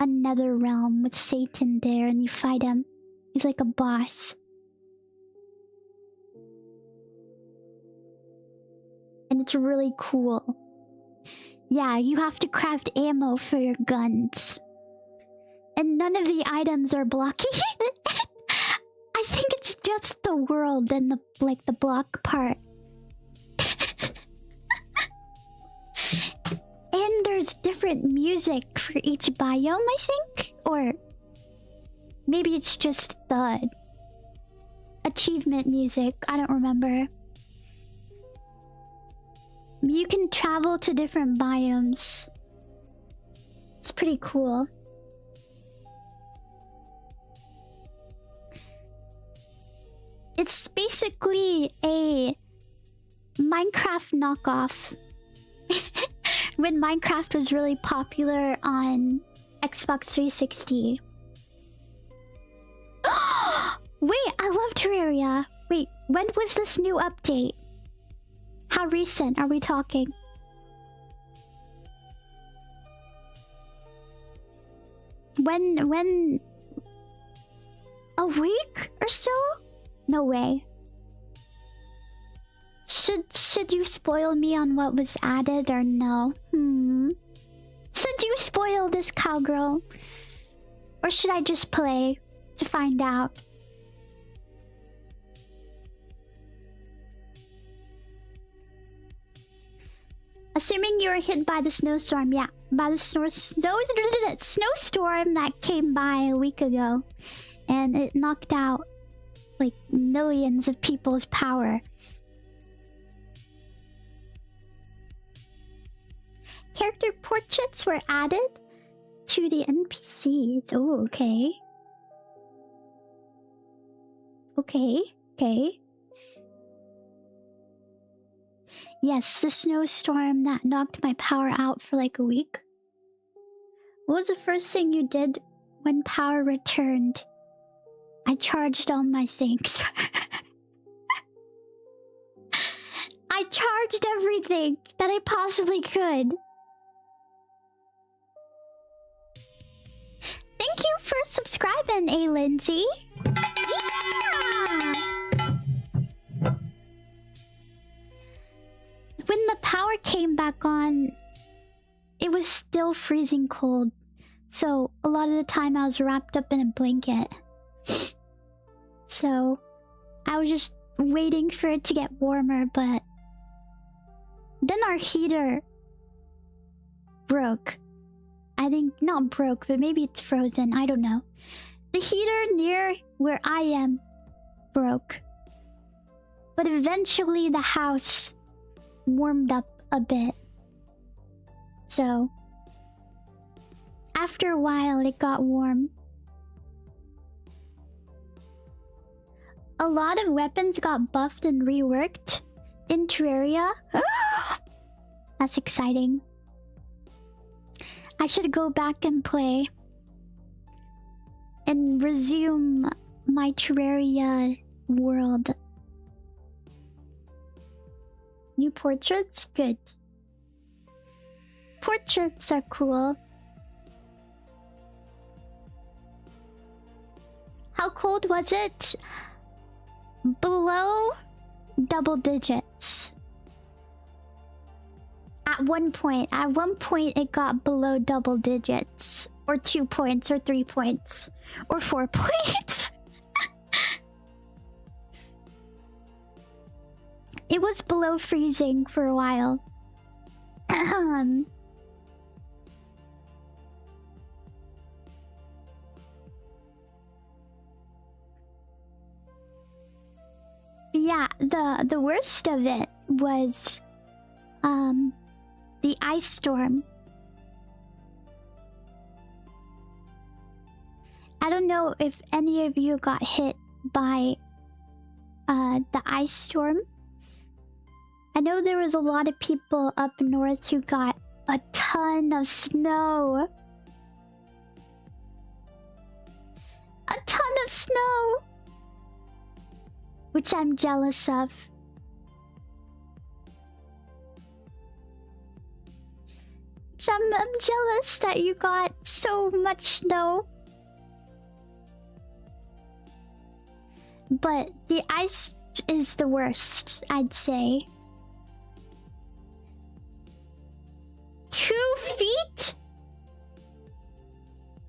Speaker 1: a nether realm with Satan there and you fight him. He's like a boss. And it's really cool. Yeah, you have to craft ammo for your guns. And none of the items are blocky. I think it's just the world and the like the block part. And there's different music for each biome, I think? Or maybe it's just the achievement music. I don't remember. You can travel to different biomes. It's pretty cool. It's basically a Minecraft knockoff. When Minecraft was really popular on Xbox 360. Wait, I love Terraria. Wait, when was this new update? How recent are we talking? When... A week or so? No way. Should you spoil me on what was added or no? Should you spoil this cowgirl? Or should I just play to find out? Assuming you were hit by the snowstorm, yeah. By the snowstorm that came by a week ago. And it knocked out like millions of people's power. Character portraits were added to the NPCs. Oh, okay. Okay. Yes, the snowstorm that knocked my power out for like a week. What was the first thing you did when power returned? I charged all my things. I charged everything that I possibly could. subscribing, A Lindsay. Yeah! When the power came back on, it was still freezing cold. So a lot of the time I was wrapped up in a blanket. So I was just waiting for it to get warmer, but then our heater broke. I think not broke, but maybe it's frozen. I don't know. The heater near where I am broke. But eventually the house warmed up a bit. So after a while it got warm. A lot of weapons got buffed and reworked in Terraria. That's exciting. I should go back and play and resume my Terraria world. New portraits? Good. Portraits are cool. How cold was it? Below double digits. At one point it got below double digits. Or 2 points, or 3 points, or 4 points. It was below freezing for a while. Yeah, the worst of it was the ice storm. I don't know if any of you got hit by the ice storm. I know there was a lot of people up north who got a ton of snow. A ton of snow! Which I'm jealous of. I'm jealous that you got so much snow. But the ice is the worst, I'd say. 2 feet?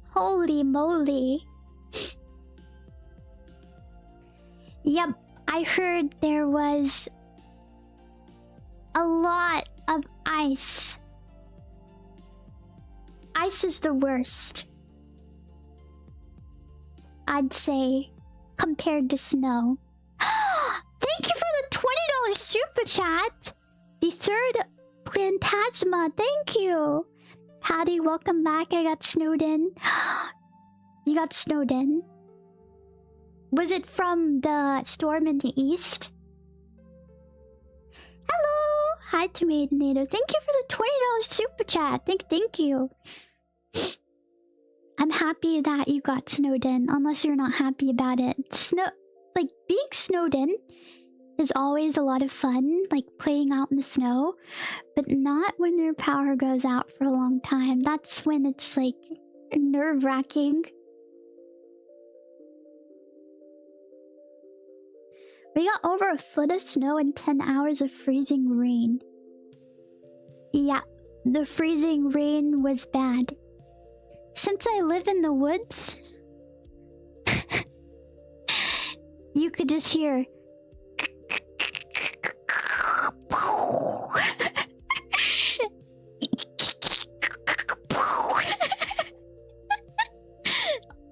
Speaker 1: Holy moly. Yep, I heard there was a lot of ice. Ice is the worst, I'd say, compared to snow. Thank you for the $20 super chat. The third Plantasma, thank you. Howdy, welcome back. I got snowed in. You got snowed in? Was it from the storm in the east? Hello! Hi, Tomato. Thank you for the $20 super chat. Thank you. I'm happy that you got snowed in, unless you're not happy about it. Like, being snowed in is always a lot of fun, like playing out in the snow, but not when your power goes out for a long time. That's when it's like nerve-wracking. We got over a foot of snow and 10 hours of freezing rain. Yeah, the freezing rain was bad. Since I live in the woods, you could just hear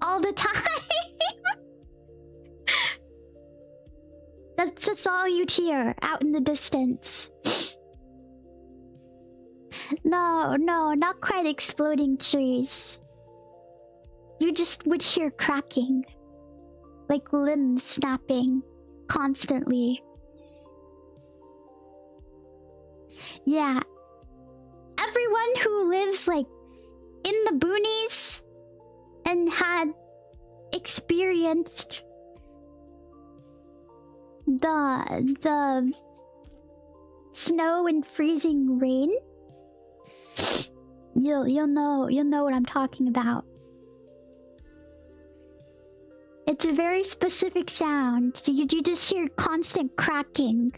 Speaker 1: all the time. That's all you'd hear out in the distance. No, not quite exploding trees. You just would hear cracking. Like limbs snapping constantly. Yeah. Everyone who lives like in the boonies and had experienced the snow and freezing rain, you'll know what I'm talking about. It's a very specific sound. You just hear constant cracking.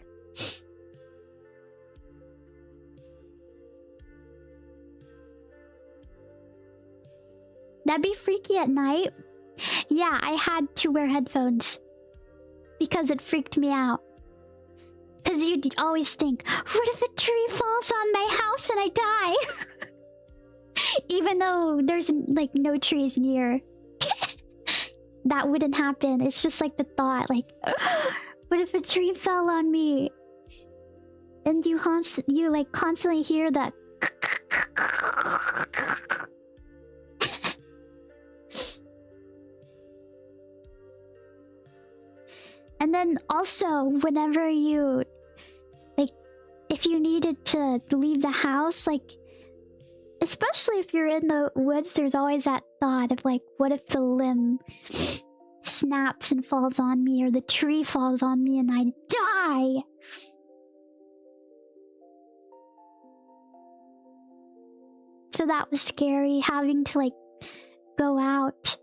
Speaker 1: That'd be freaky at night. Yeah, I had to wear headphones because it freaked me out. Because you'd always think, what if a tree falls on my house and I die? Even though there's like no trees near. That wouldn't happen. It's just like the thought, like, what if a tree fell on me? And you like constantly hear that. And then also, whenever you, like, if you needed to leave the house, like, especially if you're in the woods, there's always that thought of, like, what if the limb snaps and falls on me, or the tree falls on me and I die? So that was scary, having to, like, go out.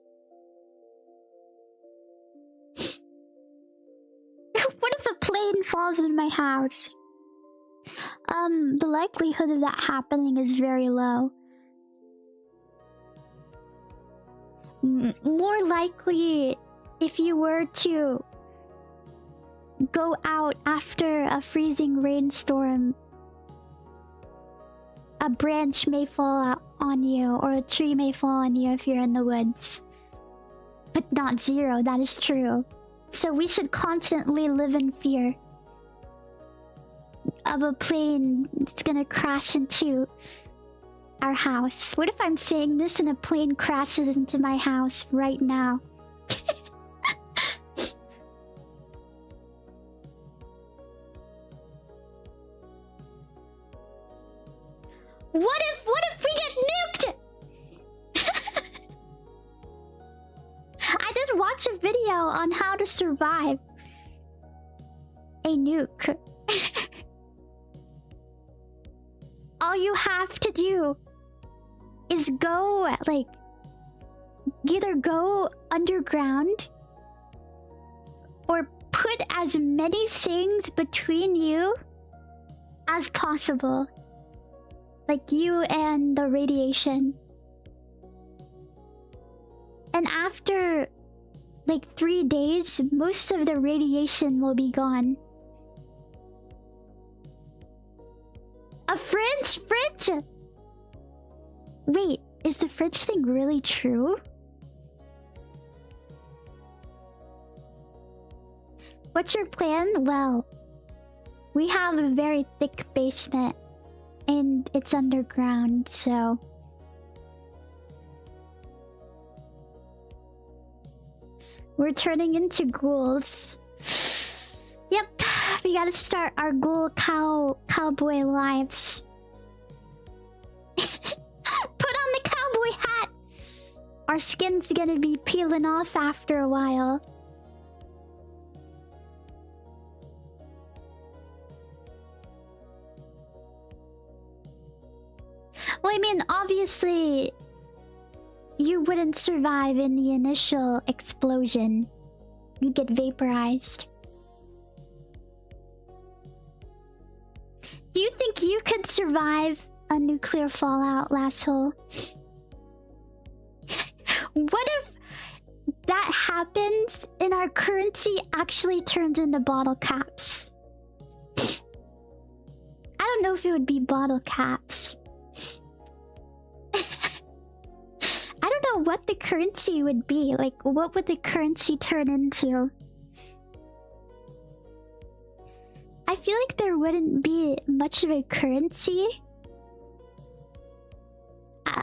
Speaker 1: What if a plane falls in my house? The likelihood of that happening is very low. More likely, if you were to go out after a freezing rainstorm, a branch may fall on you, or a tree may fall on you if you're in the woods. But not zero, that is true. So we should constantly live in fear of a plane that's gonna crash into our house. What if I'm saying this and a plane crashes into my house right now? What if we get nuked? I did watch a video on how to survive a nuke. All you have to do is go, like, either go underground or put as many things between you as possible. Like you and the radiation. And after like 3 days, most of the radiation will be gone. A fridge? Wait, is the fridge thing really true? What's your plan? Well, we have a very thick basement and it's underground, so we're turning into ghouls. Yep, we gotta start our ghoul cowboy lives. Put on the cowboy hat! Our skin's gonna be peeling off after a while. Well, I mean, obviously, you wouldn't survive in the initial explosion. You get vaporized. Do you think you could survive a nuclear fallout, Lasshole? What if that happens and our currency actually turns into bottle caps? I don't know if it would be bottle caps. I don't know what the currency would be. Like, what would the currency turn into? I feel like there wouldn't be much of a currency.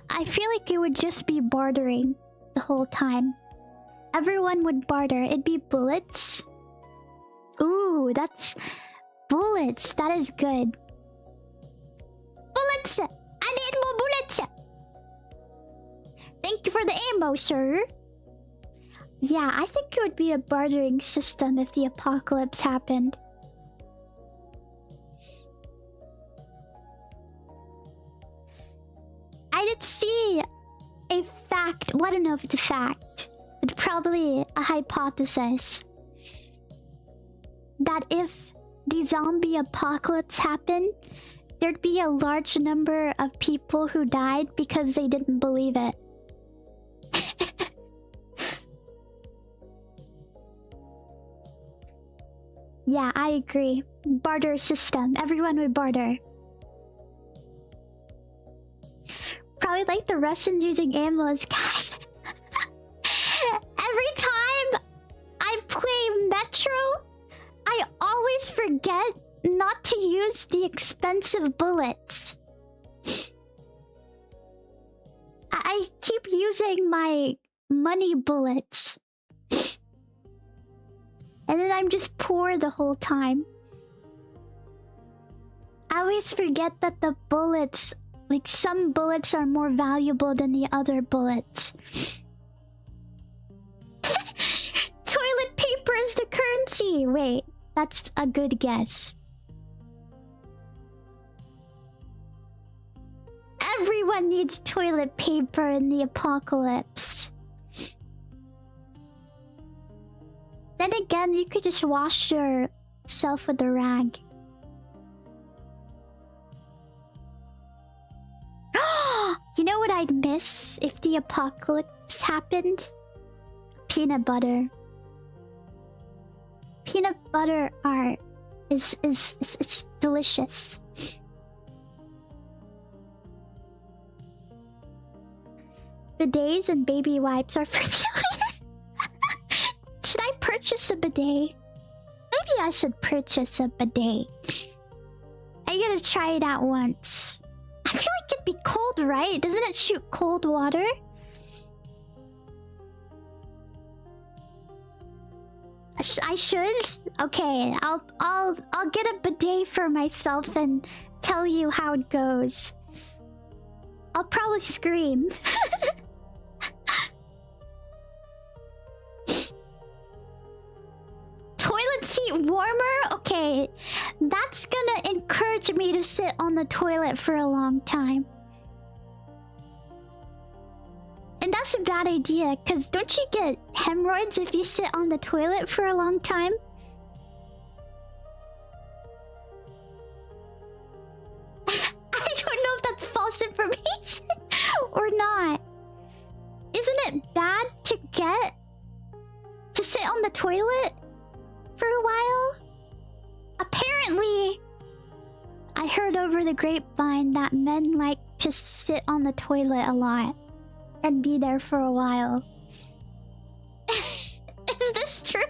Speaker 1: I feel like it would just be bartering the whole time. Everyone would barter. It'd be bullets. Ooh, that's... bullets. That is good. Bullets! I need more bullets! Thank you for the ammo, sir. Yeah, I think it would be a bartering system if the apocalypse happened. I did see a fact. Well, I don't know if it's a fact, but probably a hypothesis that if the zombie apocalypse happened, there'd be a large number of people who died because they didn't believe it. Yeah, I agree. Barter system. Everyone would barter. Probably like the Russians using ammo as cash. Every time I play Metro, I always forget not to use the expensive bullets. I keep using my money bullets. And then I'm just poor the whole time. I always forget that the bullets, like some bullets are more valuable than the other bullets. Toilet paper is the currency! Wait, that's a good guess. Everyone needs toilet paper in the apocalypse. Then again, you could just wash yourself with a rag. You know what I'd miss if the apocalypse happened? Peanut butter. Peanut butter art is it's delicious. Bidets and baby wipes are for the elite. Should I purchase a bidet? Maybe I should purchase a bidet. I gotta try it out once. I feel like it'd be cold, right? Doesn't it shoot cold water? I should? Okay, I'll get a bidet for myself and tell you how it goes. I'll probably scream. Toilet seat warmer? Okay, that's gonna encourage me to sit on the toilet for a long time. And that's a bad idea, because don't you get hemorrhoids if you sit on the toilet for a long time? I don't know if that's false information or not. Isn't it bad to sit on the toilet for a while? Apparently, I heard over the grapevine that men like to sit on the toilet a lot and be there for a while. Is this true?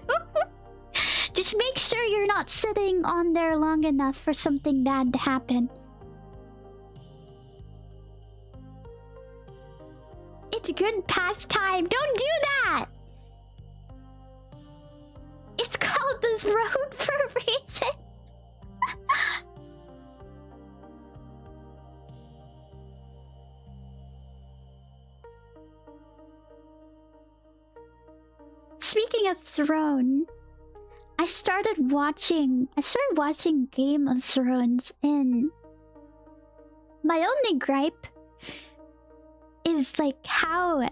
Speaker 1: Just make sure you're not sitting on there long enough for something bad to happen. It's good pastime. Don't do that! It's called the throne for a reason. Speaking of throne, I started watching Game of Thrones, and my only gripe is like how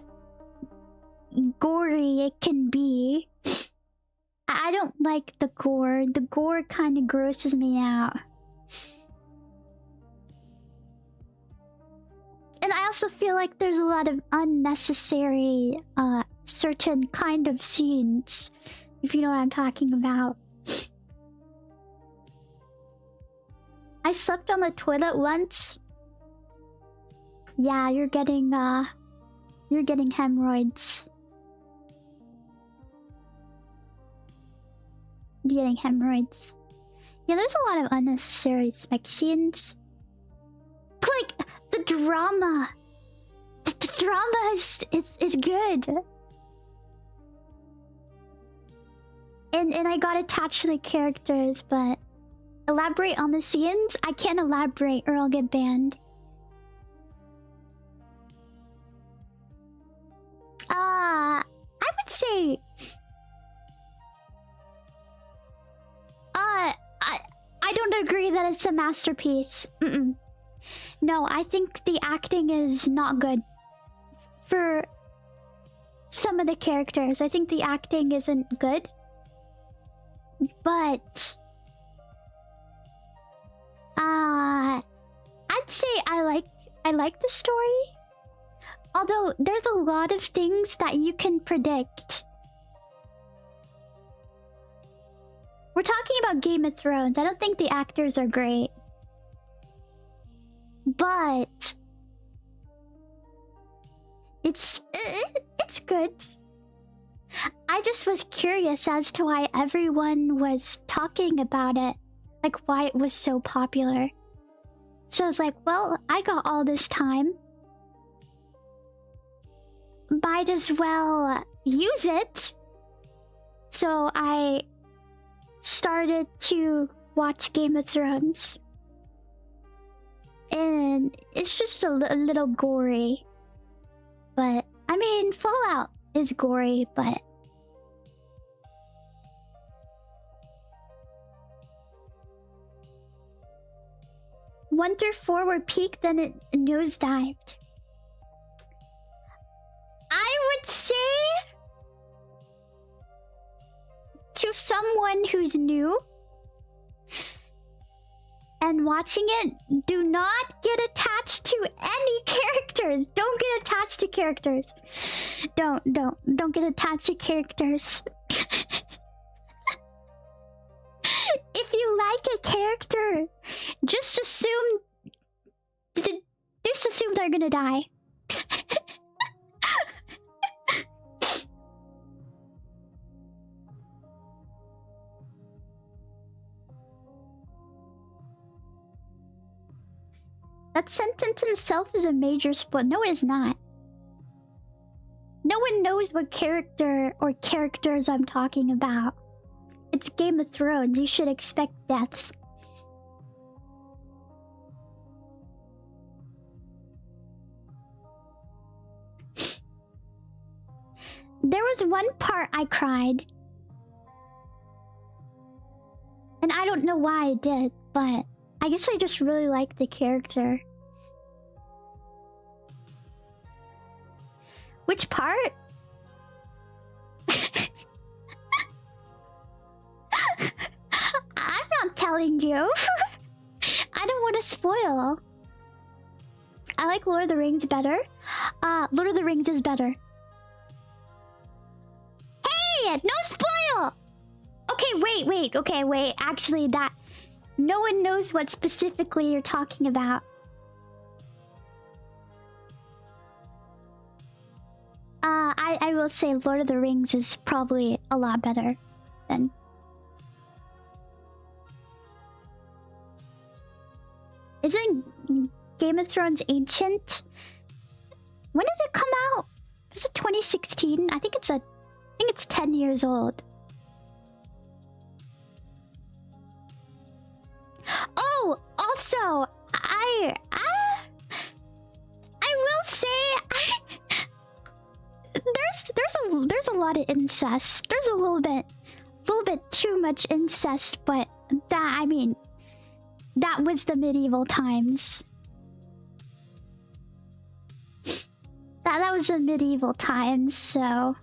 Speaker 1: gory it can be. I don't like the gore. The gore kind of grosses me out. And I also feel like there's a lot of unnecessary certain kind of scenes, if you know what I'm talking about. I slept on the toilet once. Yeah, you're getting hemorrhoids. You're getting hemorrhoids. Yeah, there's a lot of unnecessary sex scenes. But like the drama. The drama is good. And I got attached to the characters, but elaborate on the scenes? I can't elaborate or I'll get banned. I would say I don't agree that it's a masterpiece. No, I think the acting is not good. For some of the characters. I think the acting isn't good. But I'd say I like the story. Although there's a lot of things that you can predict. We're talking about Game of Thrones. I don't think the actors are great. But it's good. I just was curious as to why everyone was talking about it. Like why it was so popular. So I was like, well, I got all this time. Might as well use it. So I started to watch Game of Thrones. And it's just a little gory. But, I mean, Fallout is gory, but... One through 4 were peak, then it nosedived. I would say... to someone who's new... and watching it, do not get attached to any characters. Don't get attached to characters. Don't get attached to characters. If you like a character, just assume they're gonna die. That sentence itself is a major spoil. No, it is not. No one knows what character or characters I'm talking about. It's Game of Thrones. You should expect deaths. There was one part I cried. And I don't know why I did, but I guess I just really like the character. Which part? I'm not telling you. I don't want to spoil. I like Lord of the Rings better. Lord of the Rings is better. Hey! No spoil! Okay, wait. Okay, wait. Actually, that... No one knows what specifically you're talking about. I will say Lord of the Rings is probably a lot better than... Isn't Game of Thrones ancient? When did it come out? Was it 2016? I think it's 10 years old. Oh, also, I will say there's a lot of incest. There's a little bit too much incest, but that was the medieval times. That was the medieval times, so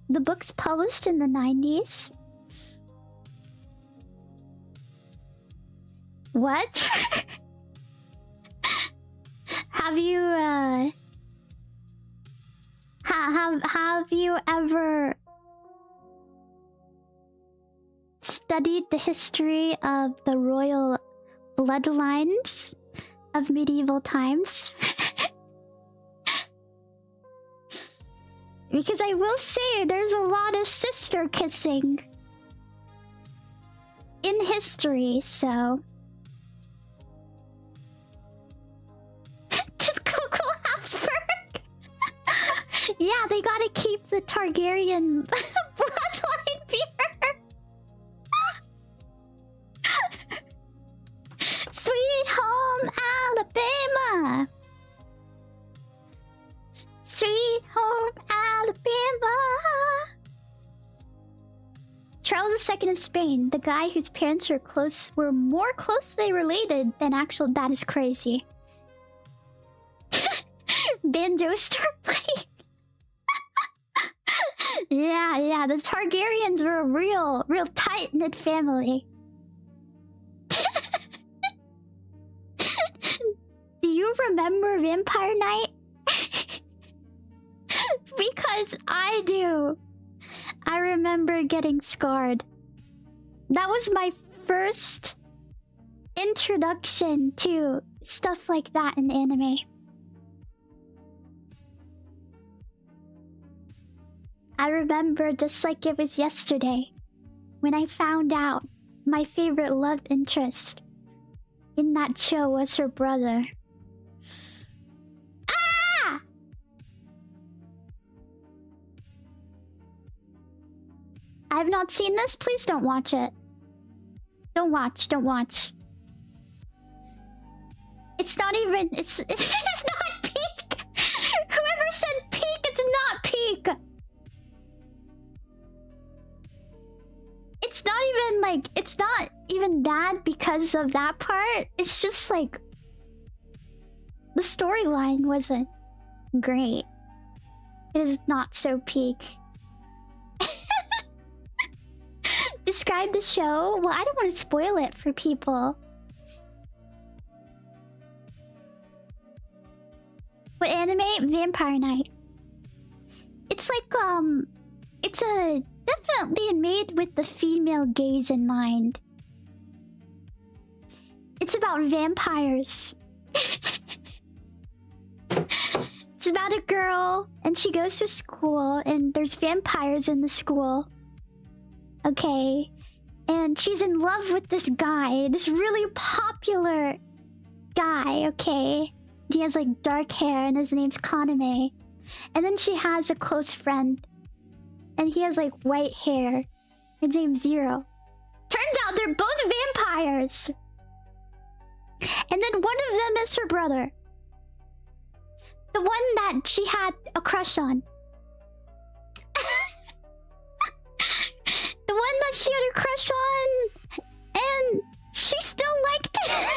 Speaker 1: the book's published in the 90s. What? Have you have you ever studied the history of the royal bloodlines of medieval times? Because I will say there's a lot of sister kissing in history, so... Just Google Habsburg! Yeah, they gotta keep the Targaryen bloodline pure! Sweet home Alabama! Sweet home Alabama! Charles II of Spain, the guy whose parents were more closely related than actual... That is crazy. Banjo start playing. Yeah, the Targaryens were a real tight-knit family. Do you remember Vampire Night? Because I do. I remember getting scarred. That was my first introduction to stuff like that in anime. I remember just like it was yesterday when I found out my favorite love interest in that show was her brother. Ah! I have not seen this. Please don't watch it. Don't watch. It's not even... It's not peak! Whoever said peak, it's not peak! It's not even like... It's not even bad because of that part. It's just like... The storyline wasn't great. It is not so peak. Describe the show? Well, I don't want to spoil it for people. What anime? Vampire Night. It's like, it's definitely made with the female gaze in mind. It's about vampires. It's about a girl, and she goes to school, and there's vampires in the school. Okay. And she's in love with this guy, this really popular guy, okay? He has like dark hair and his name's Kaname. And then she has a close friend. And he has like white hair. His name's Zero. Turns out they're both vampires. And then one of them is her brother. The one that she had a crush on. The one that she had a crush on. And she still liked him.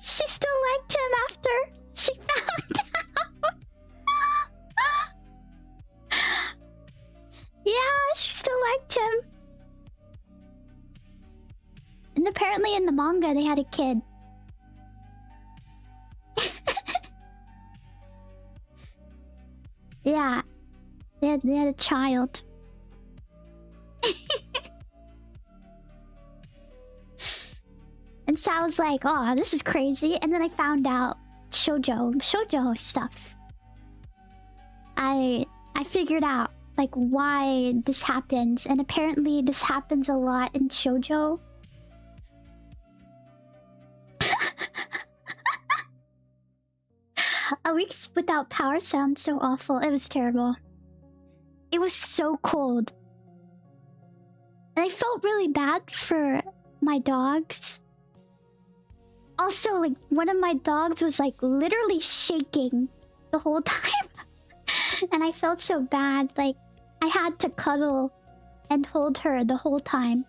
Speaker 1: She still liked him after she found out. Yeah, she still liked him. And apparently in the manga they had a kid. Yeah. They had a child. And so I was like, oh, this is crazy. And then I found out shoujo stuff. I figured out like why this happens, and apparently this happens a lot in shoujo. A week without power sounds so awful. It was terrible. It was so cold. And I felt really bad for my dogs. Also, like, one of my dogs was like literally shaking the whole time. And I felt so bad. Like, I had to cuddle and hold her the whole time.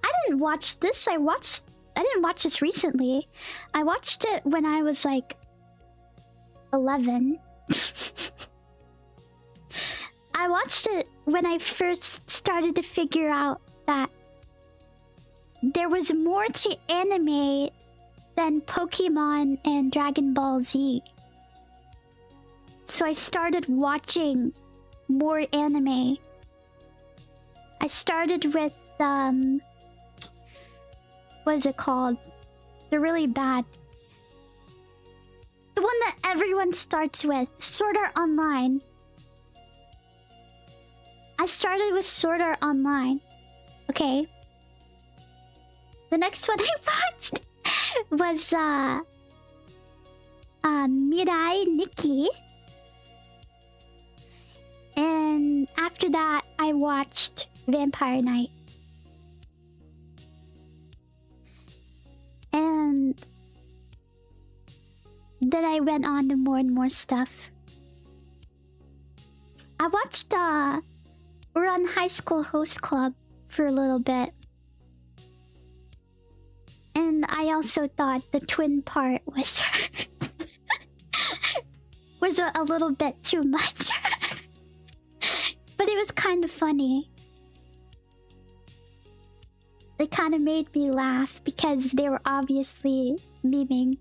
Speaker 1: I didn't watch this. I didn't watch this recently. I watched it when I was like 11. I watched it when I first started to figure out that there was more to anime than Pokemon and Dragon Ball Z. So I started watching more anime. I started with, what is it called? They're really bad. The one that everyone starts with, Sword Art Online. I started with Sword Art Online. Okay. The next one I watched was Mirai Nikki. And after that, I watched Vampire Night. And then I went on to more and more stuff. I watched Run High School Host Club for a little bit. And I also thought the twin part was was a little bit too much. But it was kind of funny. They kind of made me laugh because they were obviously memeing.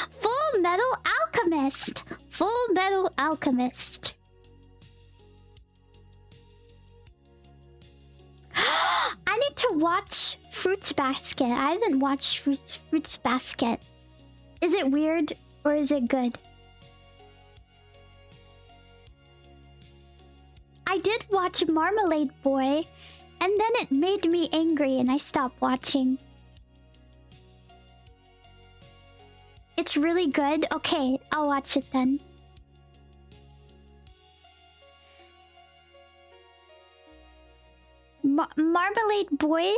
Speaker 1: Full Metal Alchemist! Full Metal Alchemist. I need to watch Fruits Basket. I haven't watched Fruits Basket. Is it weird or is it good? I did watch Marmalade Boy, and then it made me angry and I stopped watching. It's really good? Okay, I'll watch it then. Marmalade Boy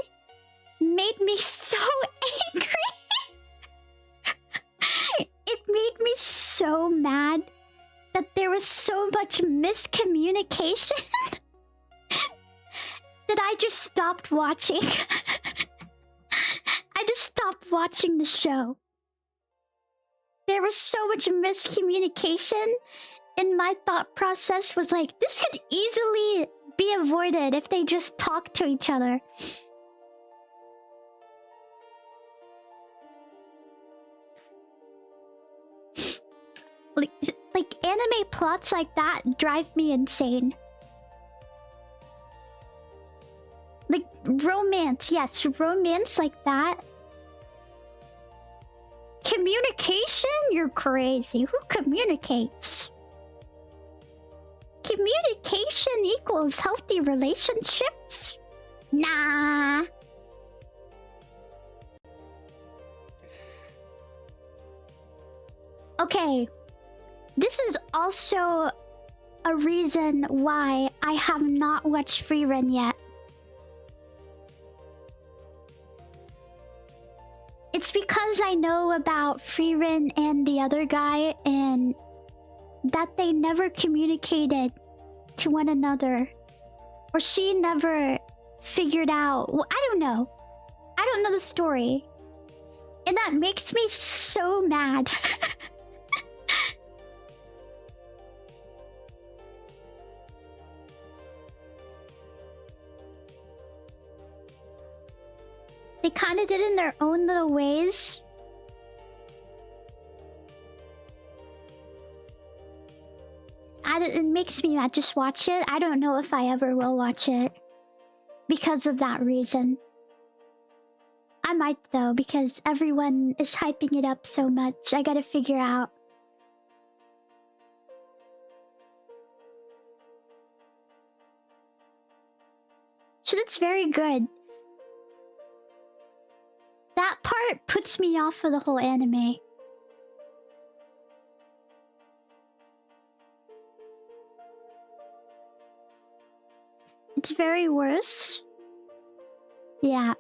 Speaker 1: made me so angry. It made me so mad that there was so much miscommunication that I just stopped watching. I just stopped watching the show. There was so much miscommunication, and my thought process was like, this could easily be avoided if they just talk to each other. Like anime plots like that drive me insane. Like romance, yes, romance like that. Communication? You're crazy. Who communicates? Communication equals healthy relationships? Nah. Okay. This is also a reason why I have not watched Freerun yet. It's because I know about Freerun and the other guy, and that they never communicated to one another. Or she never figured out... Well, I don't know. I don't know the story. And that makes me so mad. They kind of did it in their own little ways. It makes me mad. Just watch it. I don't know if I ever will watch it. Because of that reason. I might though, because everyone is hyping it up so much. I gotta figure out. So that's very good. That part puts me off for the whole anime. It's very worse. Yeah.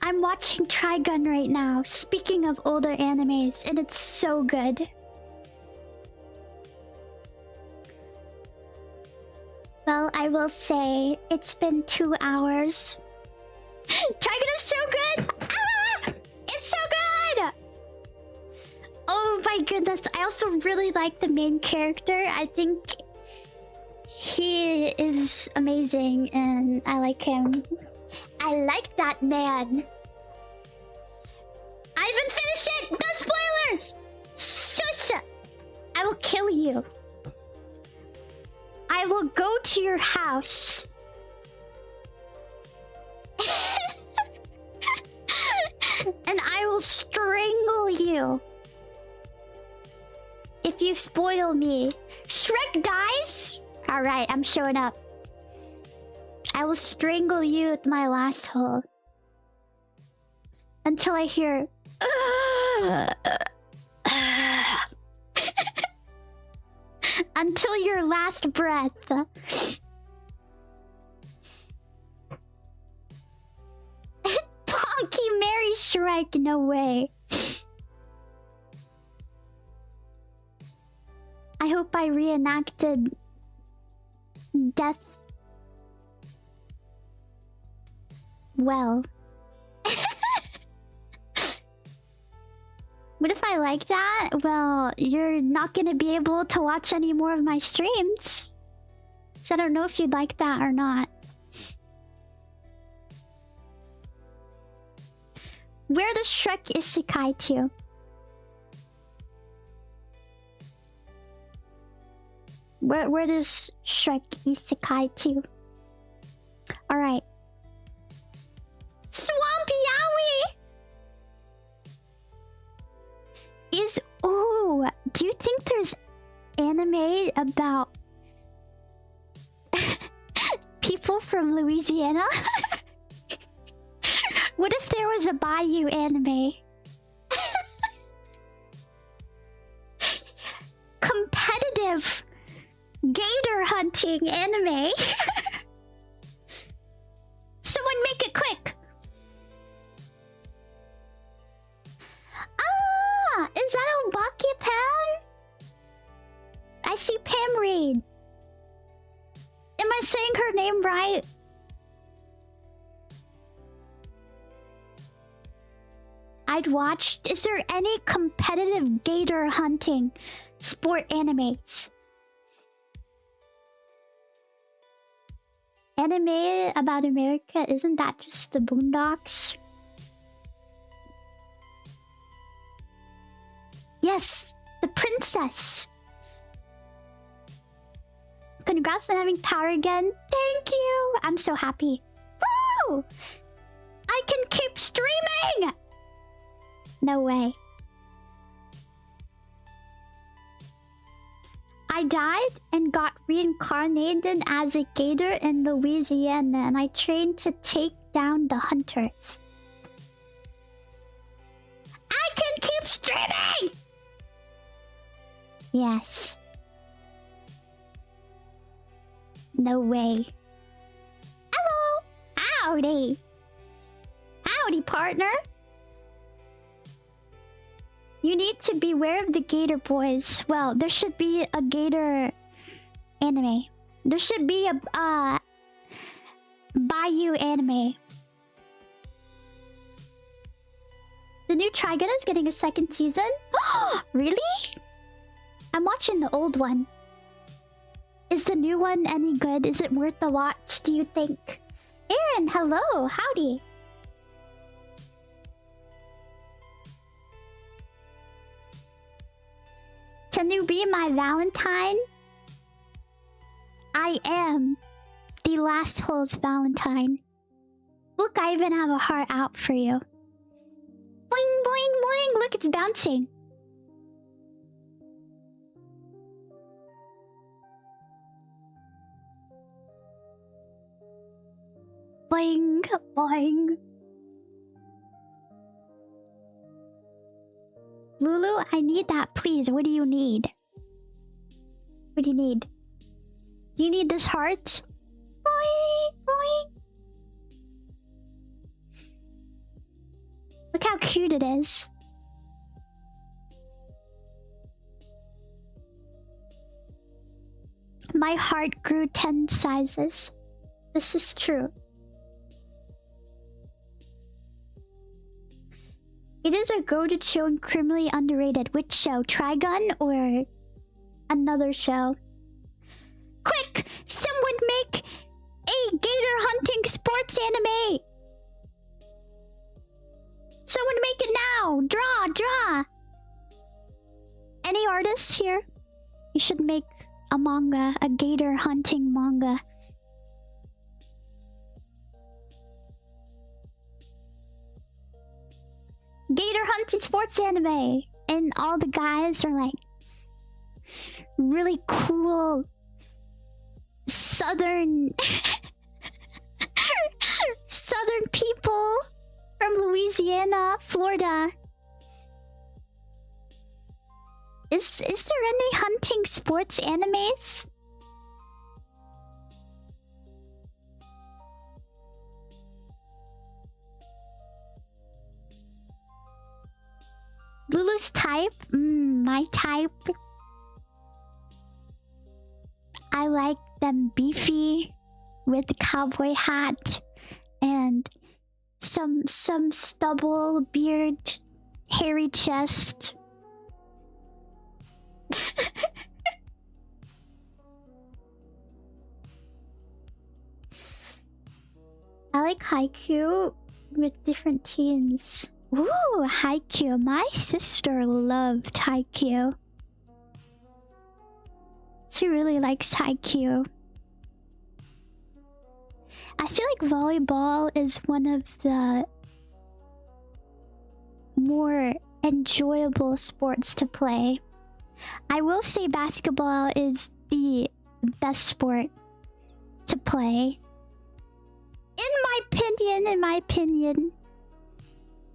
Speaker 1: I'm watching Trigun right now, speaking of older animes, and it's so good. Well, I will say, it's been 2 hours. Trigun is so good! Ah! It's so good! Oh my goodness, I also really like the main character. I think he is amazing and I like him. I like that man. I haven't finished it! No spoilers! Shush! I will kill you. I will go to your house. And I will strangle you if you spoil me. Shrek dies? Alright, I'm showing up. I will strangle you with my last hole. Until I hear... Until your last breath. Donkey Mary Shrek, no way. I hope I reenacted death well. What if I like that? Well, you're not gonna be able to watch any more of my streams. So I don't know if you'd like that or not. Where does Shrek isekai to? Where does Shrek isekai to? Alright. Swampy Yowie! Ooh, do you think there's anime about people from Louisiana? What if there was a Bayou anime? Competitive gator hunting anime. Someone make it quick. Ah, is that Obaki Pam? I see Pam Reed. Am I saying her name right? I'd watch. Is there any competitive gator hunting sport animes? Anime about America, isn't that just the Boondocks? Yes, the princess. Congrats on having power again. Thank you. I'm so happy. Woo! I can keep streaming. No way. I died and got reincarnated as a gator in Louisiana, and I trained to take down the hunters. I can keep streaming! Yes. No way. Hello! Howdy! Howdy, partner! You need to beware of the gator boys. Well, there should be a gator anime. There should be a Bayou anime. The new Trigun is getting a second season? Really? I'm watching the old one. Is the new one any good? Is it worth the watch, do you think? Aaron, hello! Howdy! Can you be my Valentine? I am the last hole's Valentine. Look, I even have a heart out for you. Boing, boing, boing! Look, it's bouncing. Boing, boing. Lulu, I need that, please. What do you need? What do you need? Do you need this heart? Boing, boing. Look how cute it is. My heart grew 10 sizes. This is true. It is a goated show and criminally underrated. Which show? Trigun or another show? Quick! Someone make a gator hunting sports anime! Someone make it now! Draw! Any artists here? You should make a manga, a gator hunting manga. Gator hunting sports anime, and all the guys are like really cool southern people from Louisiana, Florida. Is there any hunting sports animes? Lulu's type? My type? I like them beefy with the cowboy hat and some stubble, beard, hairy chest. I like Haikyuu with different teams. Ooh, Haikyuu. My sister loved Haikyuu. She really likes Haikyuu. I feel like volleyball is one of the more enjoyable sports to play. I will say basketball is the best sport to play. In my opinion,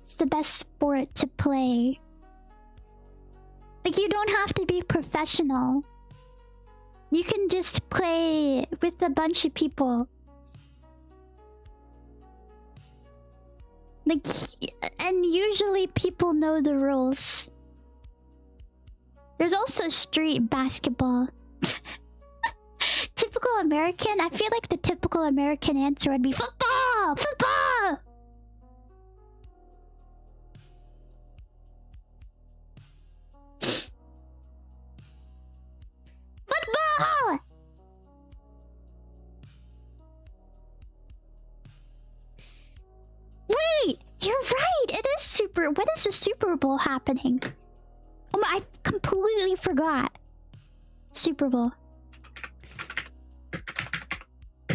Speaker 1: it's the best sport to play. Like, you don't have to be professional. You can just play with a bunch of people. Like, and usually people know the rules. There's also street basketball. Typical American? I feel like the typical American answer would be football! Football! Football! Wait! You're right! It is Super... When is the Super Bowl happening? Oh my... I completely forgot. Super Bowl.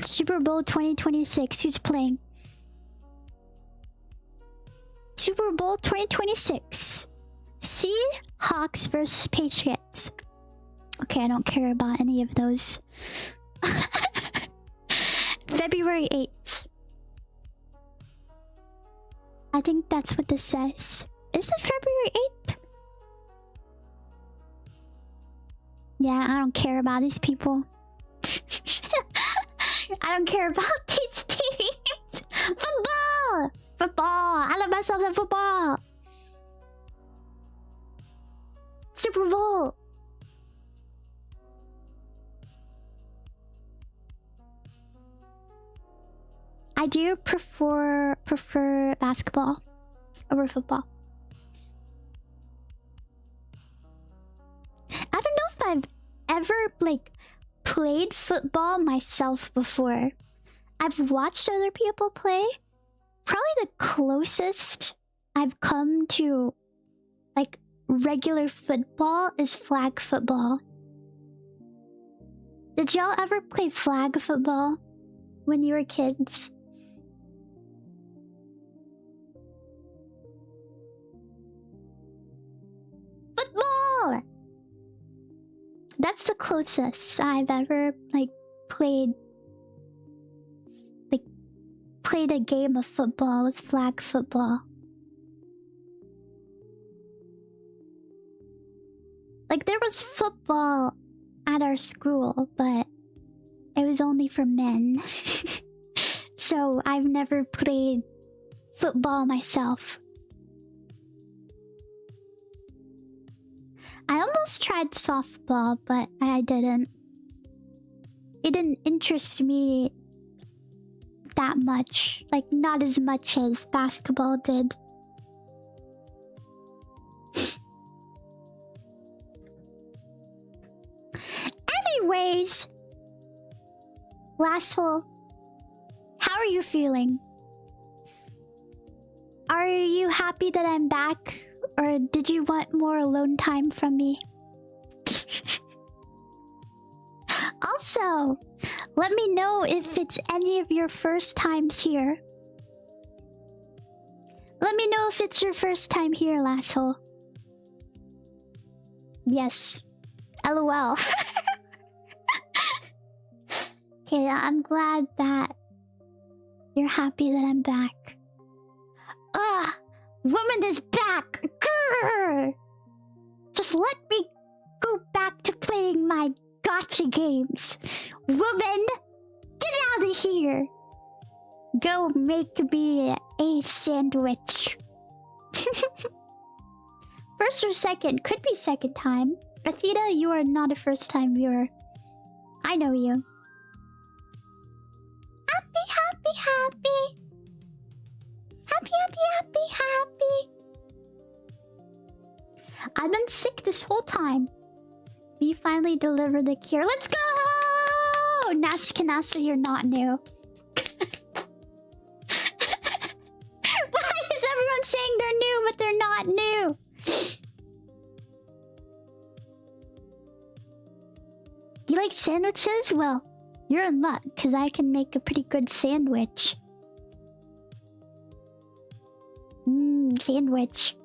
Speaker 1: Super Bowl 2026. Who's playing? Super Bowl 2026. Seahawks versus Patriots. Okay, I don't care about any of those. February 8th. I think that's what this says. Is it February 8th? Yeah, I don't care about these people. I don't care about these teams. Football! Football! I love myself in football! Super Bowl! I do prefer basketball over football. I don't know if I've ever, like, played football myself before. I've watched other people play. Probably the closest I've come to, like, regular football is flag football. Did y'all ever play flag football when you were kids? Football! That's the closest I've ever, like, played a game of football. Was flag football. Like, there was football at our school, but it was only for men. So I've never played football myself. I almost tried softball, but I didn't. It didn't interest me that much. Like, not as much as basketball did. Anyways, Lasso, how are you feeling? Are you happy that I'm back? Or did you want more alone time from me? Also, let me know if it's any of your first times here. Let me know if it's your first time here, Lasso. Yes. LOL. Okay, I'm glad that you're happy that I'm back. Ugh! Woman is back! Grrr! Just let me go back to playing my gacha games. Woman! Get out of here! Go make me a sandwich. First or second? Could be second time. Athena, you are not a first time viewer. I know you. Happy, happy, happy. Happy, happy, happy, happy. I've been sick this whole time. We finally delivered the cure. Let's go! Nasty Canasta, you're not new. Why is everyone saying they're new, but they're not new? You like sandwiches? Well, you're in luck, because I can make a pretty good sandwich. Sandwich.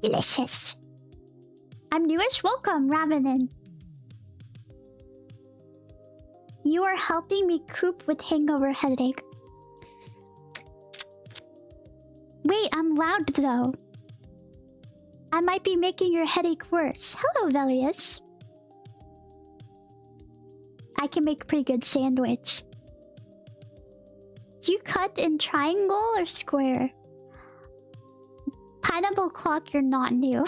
Speaker 1: Delicious. I'm newish. Welcome, Ravenin. You are helping me cope with hangover headache. Wait, I'm loud though. I might be making your headache worse. Hello, Velius. I can make a pretty good sandwich. Do you cut in triangle or square? Pineapple clock, you're not new.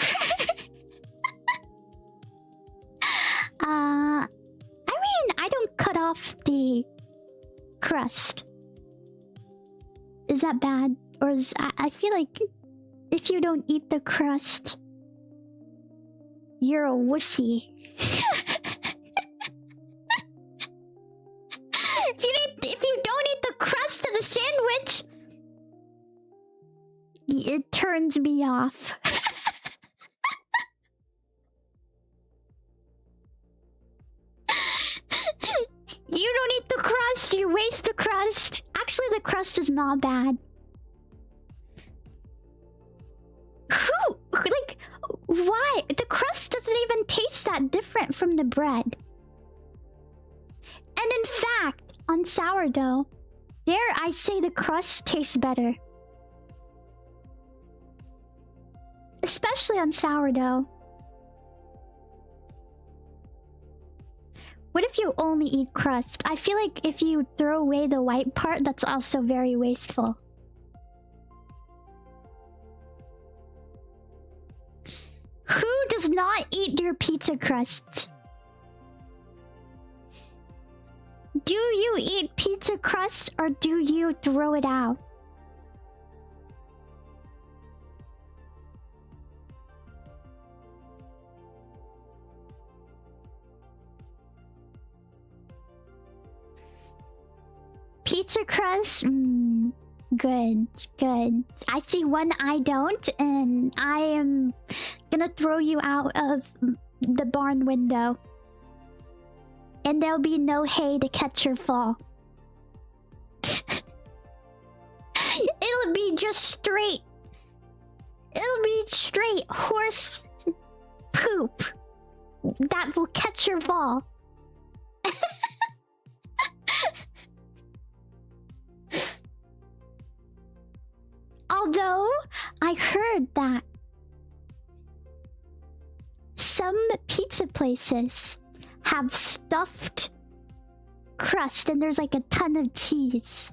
Speaker 1: I mean, I don't cut off the crust. Is that bad? Or is... I feel like if you don't eat the crust, you're a wussy. If you don't eat the crust of the sandwich, it turns me off. You don't eat the crust, you waste the crust. Actually, the crust is not bad. Who? Like, why? The crust doesn't even taste that different from the bread. And in fact, on sourdough, dare I say the crust tastes better. Especially on sourdough. What if you only eat crust? I feel like if you throw away the white part, that's also very wasteful. Who does not eat your pizza crusts? Do you eat pizza crust or do you throw it out? Pizza crust? Good, good. I see one I don't, and I am gonna throw you out of the barn window. And there'll be no hay to catch your fall. It'll be just straight. It'll be straight horse poop that will catch your fall. Although, I heard that some pizza places have stuffed crust and there's like a ton of cheese.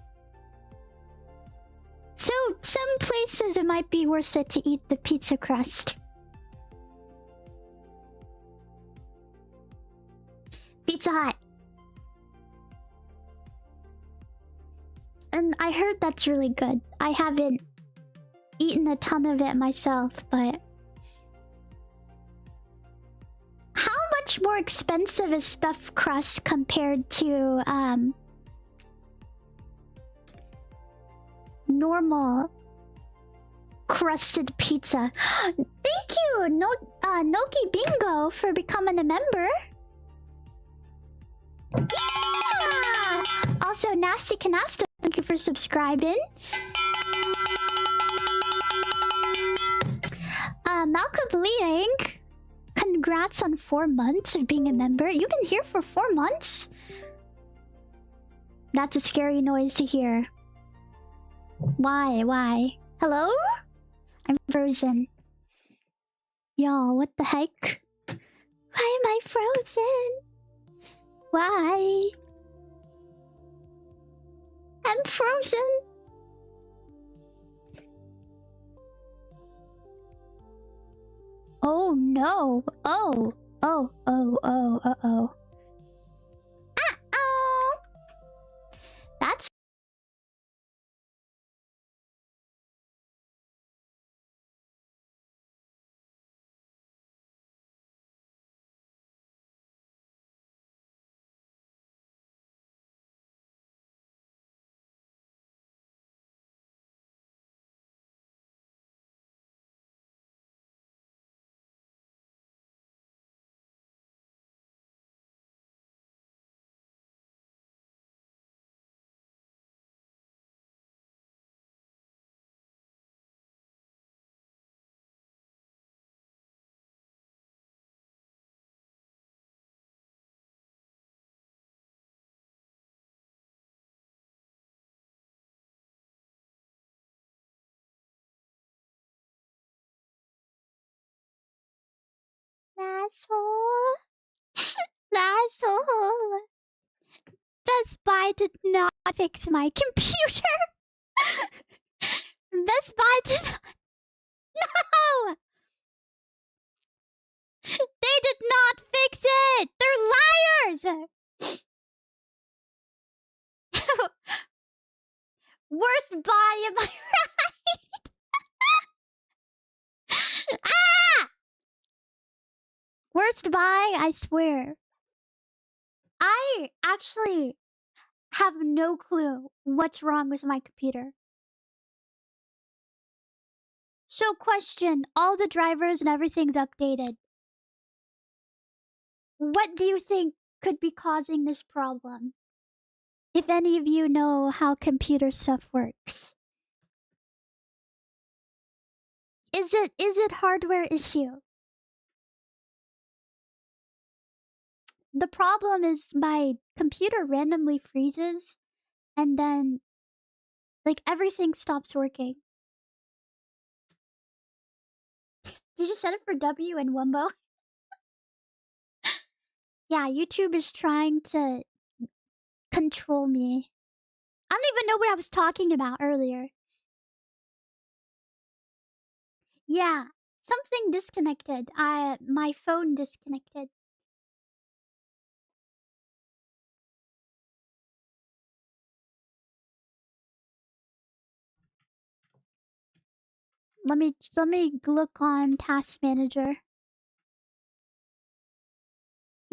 Speaker 1: So, some places it might be worth it to eat the pizza crust. Pizza Hut. And I heard that's really good. I haven't eaten a ton of it myself, but... How much more expensive is stuffed crust compared to, normal crusted pizza? Thank you, Noki Bingo, for becoming a member. Yeah! Also, Nasty Canasta, thank you for subscribing. Malcolm Liang, congrats on 4 months of being a member. You've been here for 4 months? That's a scary noise to hear. Why? Why? Hello? I'm frozen. Y'all, what the heck? Why am I frozen? Why? I'm frozen. Oh no. Oh. Uh-oh. That's Asshole. Asshole. Best Buy did not fix my computer. Best Buy did not. No! They did not fix it! They're liars! Worst buy, am I right? Ah! Worst buy, I swear. I actually have no clue what's wrong with my computer. So question, all the drivers and everything's updated. What do you think could be causing this problem? If any of you know how computer stuff works. Is it hardware issue? The problem is my computer randomly freezes and then like everything stops working. Did you set it for W and Wumbo? Yeah, YouTube is trying to control me. I don't even know what I was talking about earlier. Yeah, something disconnected. My phone disconnected. Let me look on Task Manager.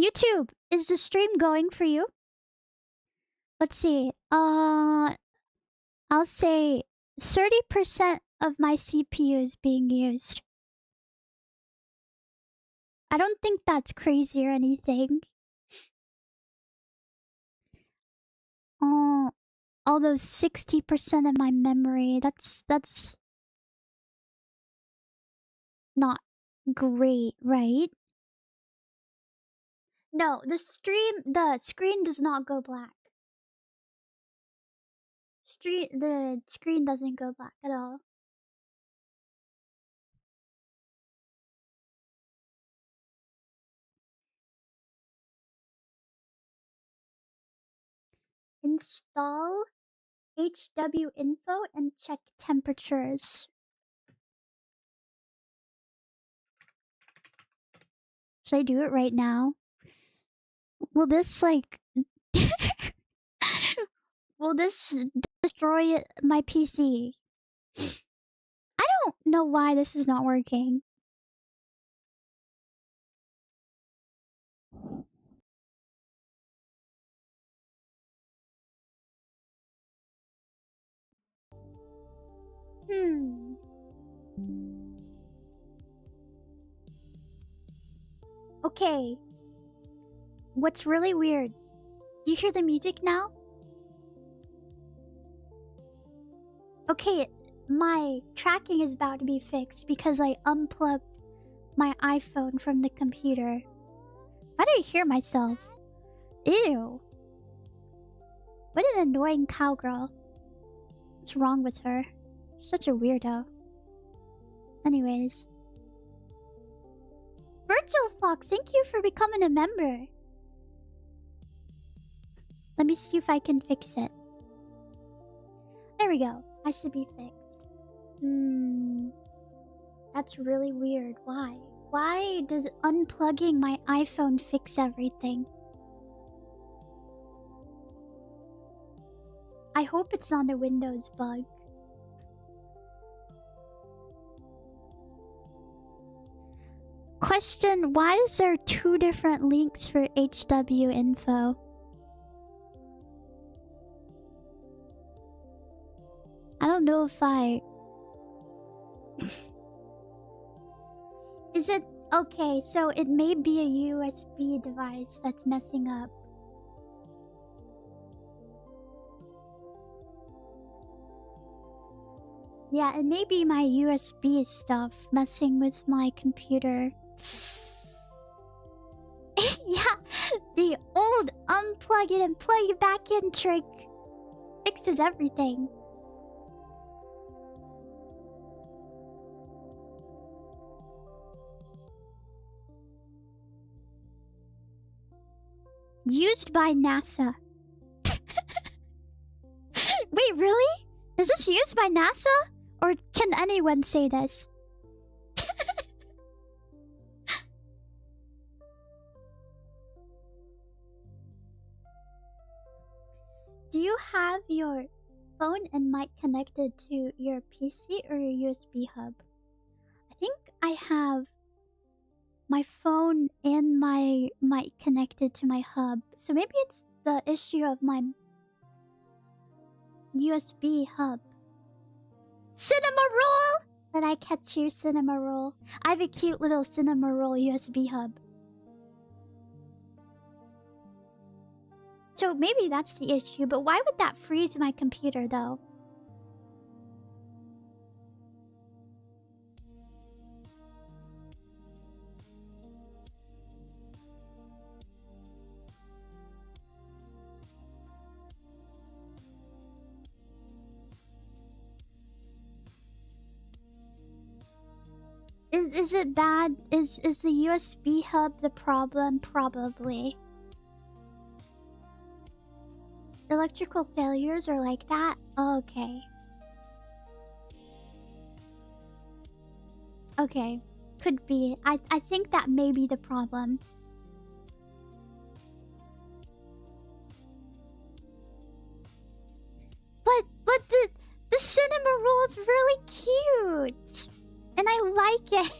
Speaker 1: YouTube, is the stream going for you? Let's see. I'll say 30% of my CPU is being used. I don't think that's crazy or anything. Although 60% of my memory, that's not great, right? No, the screen does not go black. The screen doesn't go black at all. Install HW info and check temperatures. Should I do it right now? Will this like will this destroy my PC? I don't know why this is not working. Okay. What's really weird? Do you hear the music now? Okay, my tracking is about to be fixed because I unplugged my iPhone from the computer. Why do I hear myself? Ew. What an annoying cowgirl. What's wrong with her? Such a weirdo. Anyways. Virtual Fox, thank you for becoming a member. Let me see if I can fix it. There we go. I should be fixed. That's really weird. Why? Why does unplugging my iPhone fix everything? I hope it's not a Windows bug. Question, why is there 2 different links for HW info? I don't know if I... Is it... Okay, so it may be a USB device that's messing up. Yeah, it may be my USB stuff messing with my computer. Yeah, the old unplug it and plug it back in trick fixes everything. Used by NASA. Wait, really? Is this used by NASA? Or can anyone say this? Do you have your phone and mic connected to your PC or your USB hub? I think I have my phone and my mic connected to my hub. So maybe it's the issue of my USB hub. Cinema roll! Did I catch you, cinema roll? I have a cute little cinema roll USB hub. So maybe that's the issue, but why would that freeze my computer though? Is it bad? Is the USB hub the problem? Probably. Electrical failures are like that? Okay. Okay. Could be. I think that may be the problem. But the cinema roll is really cute. And I like it.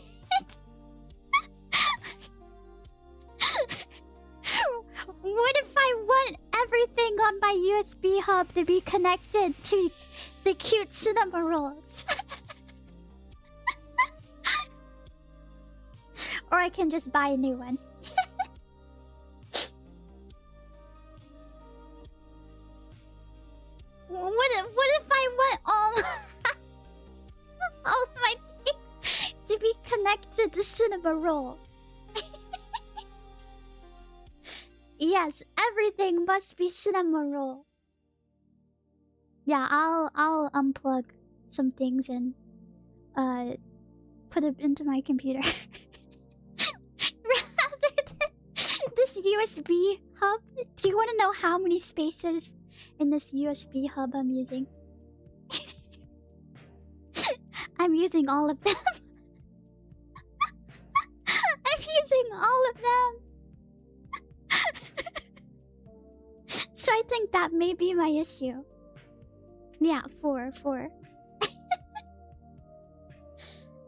Speaker 1: What if I want everything on my USB hub to be connected to the cute cinema rolls? Or I can just buy a new one. What if I want all my things to be connected to cinema roll? Yes, everything must be cinema roll. Yeah, I'll unplug some things and put it into my computer. Rather than this USB hub. Do you want to know how many spaces in this USB hub I'm using? I'm using all of them. I'm using all of them. So I think that may be my issue. Yeah, four.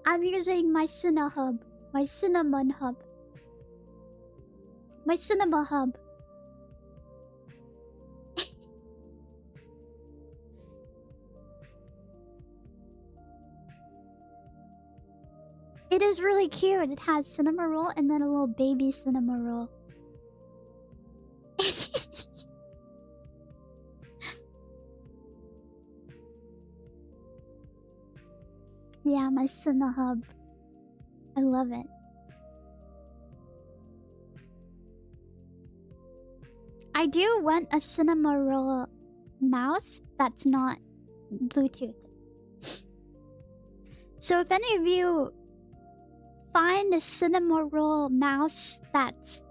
Speaker 1: I'm using my Cine hub. My Cinnamon hub. My Cinema hub. It is really cute. It has cinema roll and then a little baby cinema roll. Yeah, my Cine hub. I love it. I do want a cinema roll mouse that's not Bluetooth. So if any of you find a cinema roll mouse that's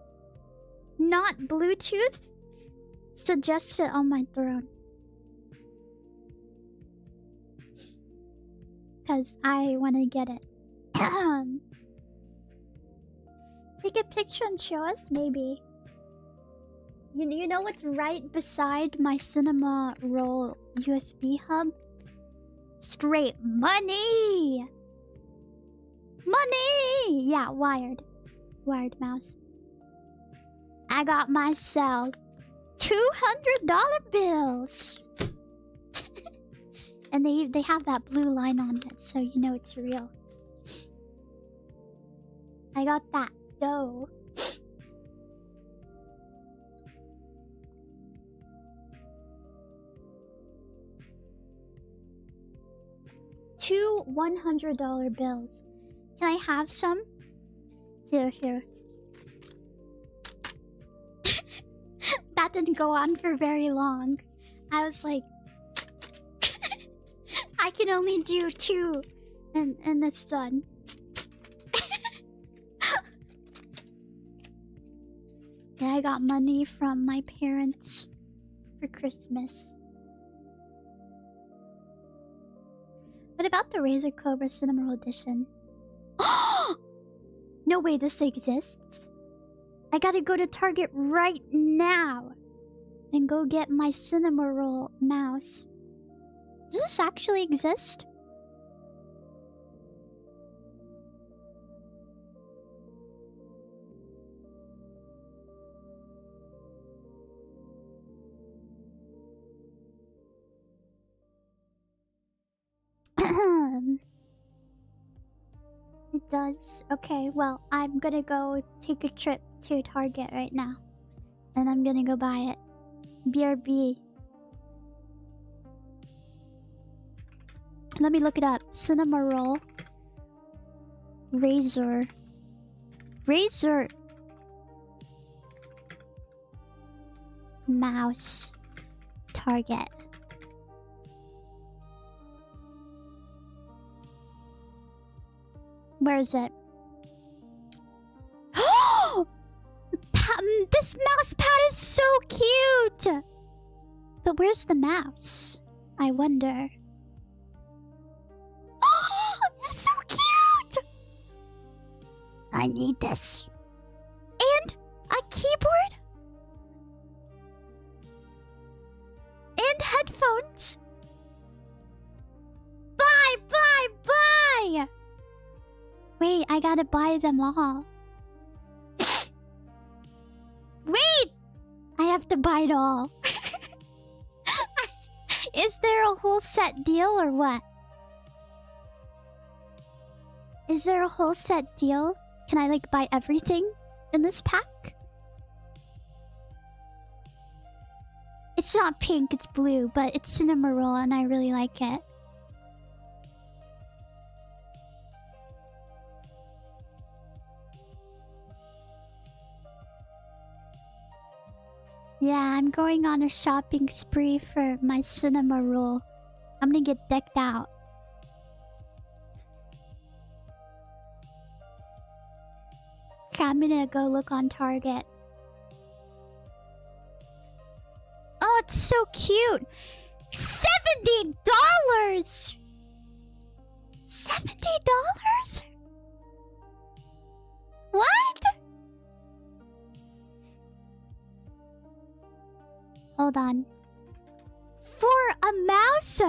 Speaker 1: not Bluetooth, suggest it on my throne. Because I want to get it. Take a picture and show us, maybe. You know what's right beside my cinema roll USB hub? Straight money! Money! Yeah, wired. Wired mouse. I got myself $200 bills. And they have that blue line on it, so you know it's real. I got that dough. Two $100 bills. Can I have some? Here. That didn't go on for very long. I was like, I can only do 2, and it's done. Yeah, I got money from my parents for Christmas. What about the Razor Cobra Cinnamoroll edition? No way this exists. I gotta go to Target right now and go get my Cinnamoroll mouse. Does this actually exist? It does. Okay, well, I'm gonna go take a trip to Target right now. And I'm gonna go buy it. BRB. Let me look it up. Cinnamoroll. Razor. Razor. Mouse. Target. Where is it? This mouse pad is so cute! But where's the mouse? I wonder. Oh, it's so cute! I need this. And a keyboard? And headphones? Buy! Wait, I gotta buy them all. Wait! I have to buy it all. Is there a whole set deal or what? Is there a whole set deal? Can I like buy everything in this pack? It's not pink, it's blue, but it's Cinnamoroll and I really like it. Yeah, I'm going on a shopping spree for my Cinnamoroll. I'm gonna get decked out. Okay, I'm gonna go look on Target. Oh, it's so cute! $70! $70? What? Hold on. For a mouse?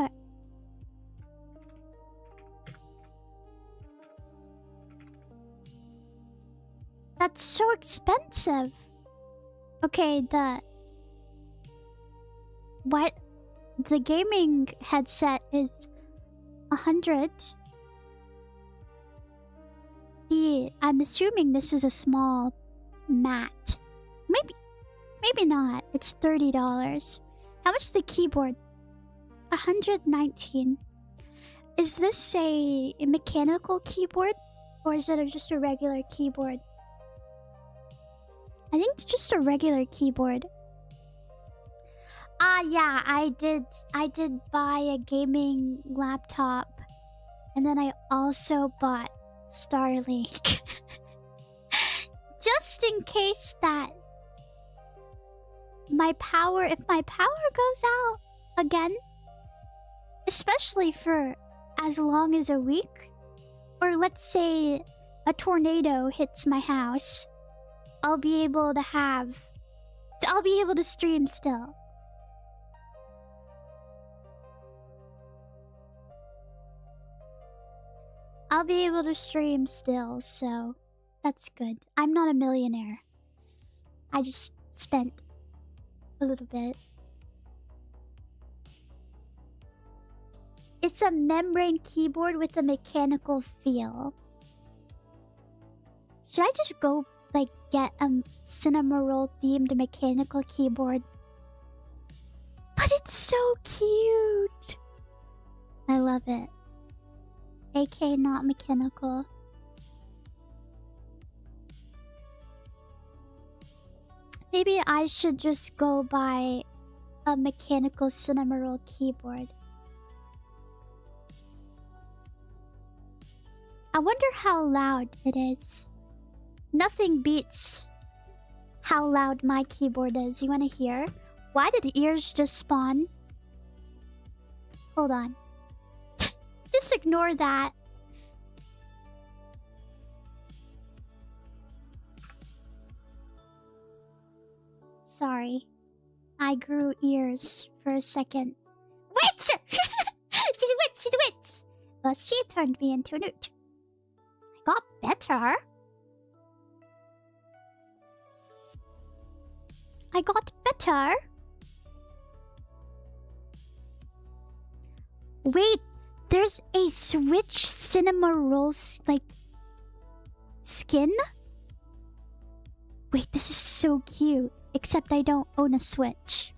Speaker 1: That's so expensive. Okay, what? The gaming headset is 100. I'm assuming this is a small mat. Maybe not. It's $30. How much is the keyboard? 119. Is this a mechanical keyboard? Or is it just a regular keyboard? I think it's just a regular keyboard. Yeah, I did buy a gaming laptop. And then I also bought Starlink. Just in case that if my power goes out again, especially for as long as a week, or let's say a tornado hits my house, I'll be able to stream still. I'll be able to stream still, so that's good. I'm not a millionaire. I just spent a little bit. It's a membrane keyboard with a mechanical feel. Should I just go, like, get a Cinnamoroll themed mechanical keyboard? But it's so cute! I love it. AK not mechanical. Maybe I should just go buy a mechanical Cinnamoroll keyboard. I wonder how loud it is. Nothing beats how loud my keyboard is. You wanna hear? Why did ears just spawn? Hold on. Just ignore that. Sorry. I grew ears for a second. Witch! She's a witch! She's a witch! Well, she turned me into a newt. I got better. I got better. Wait, there's a Switch Cinema Rolls, like, skin? Wait, this is so cute. Except I don't own a Switch.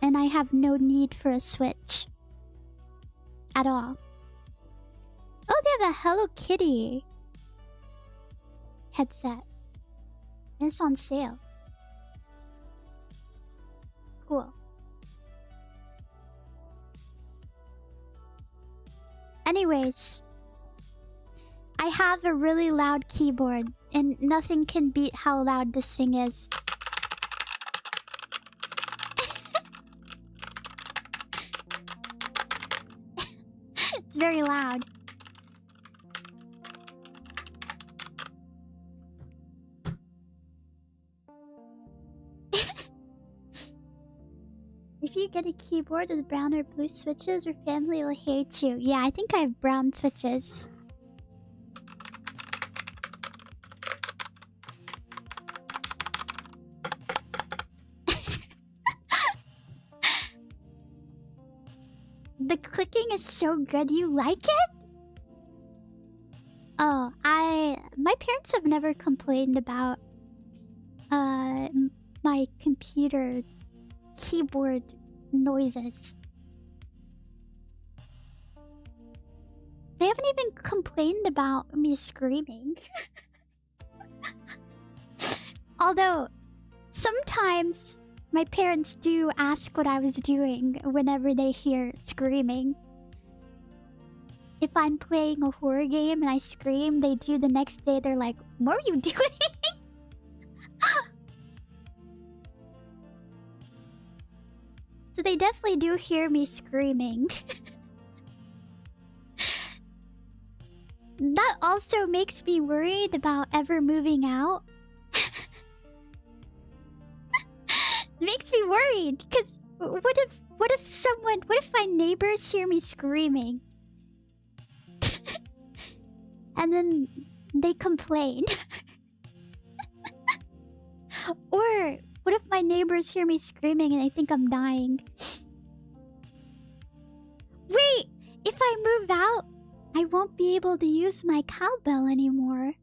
Speaker 1: And I have no need for a Switch. At all. Oh, they have a Hello Kitty headset. And it's on sale. Cool. Anyways, I have a really loud keyboard, and nothing can beat how loud this thing is. It's very loud. If you get a keyboard with brown or blue switches, your family will hate you. Yeah, I think I have brown switches. The clicking is so good. You like it? Oh, my parents have never complained about my computer keyboard noises. They haven't even complained about me screaming. Although, sometimes my parents do ask what I was doing whenever they hear screaming. If I'm playing a horror game and I scream, they do the next day, they're like, what are you doing? So they definitely do hear me screaming. That also makes me worried about ever moving out. It makes me worried, because what if my neighbors hear me screaming? And then they complain? Or what if my neighbors hear me screaming and they think I'm dying? Wait! If I move out, I won't be able to use my cowbell anymore.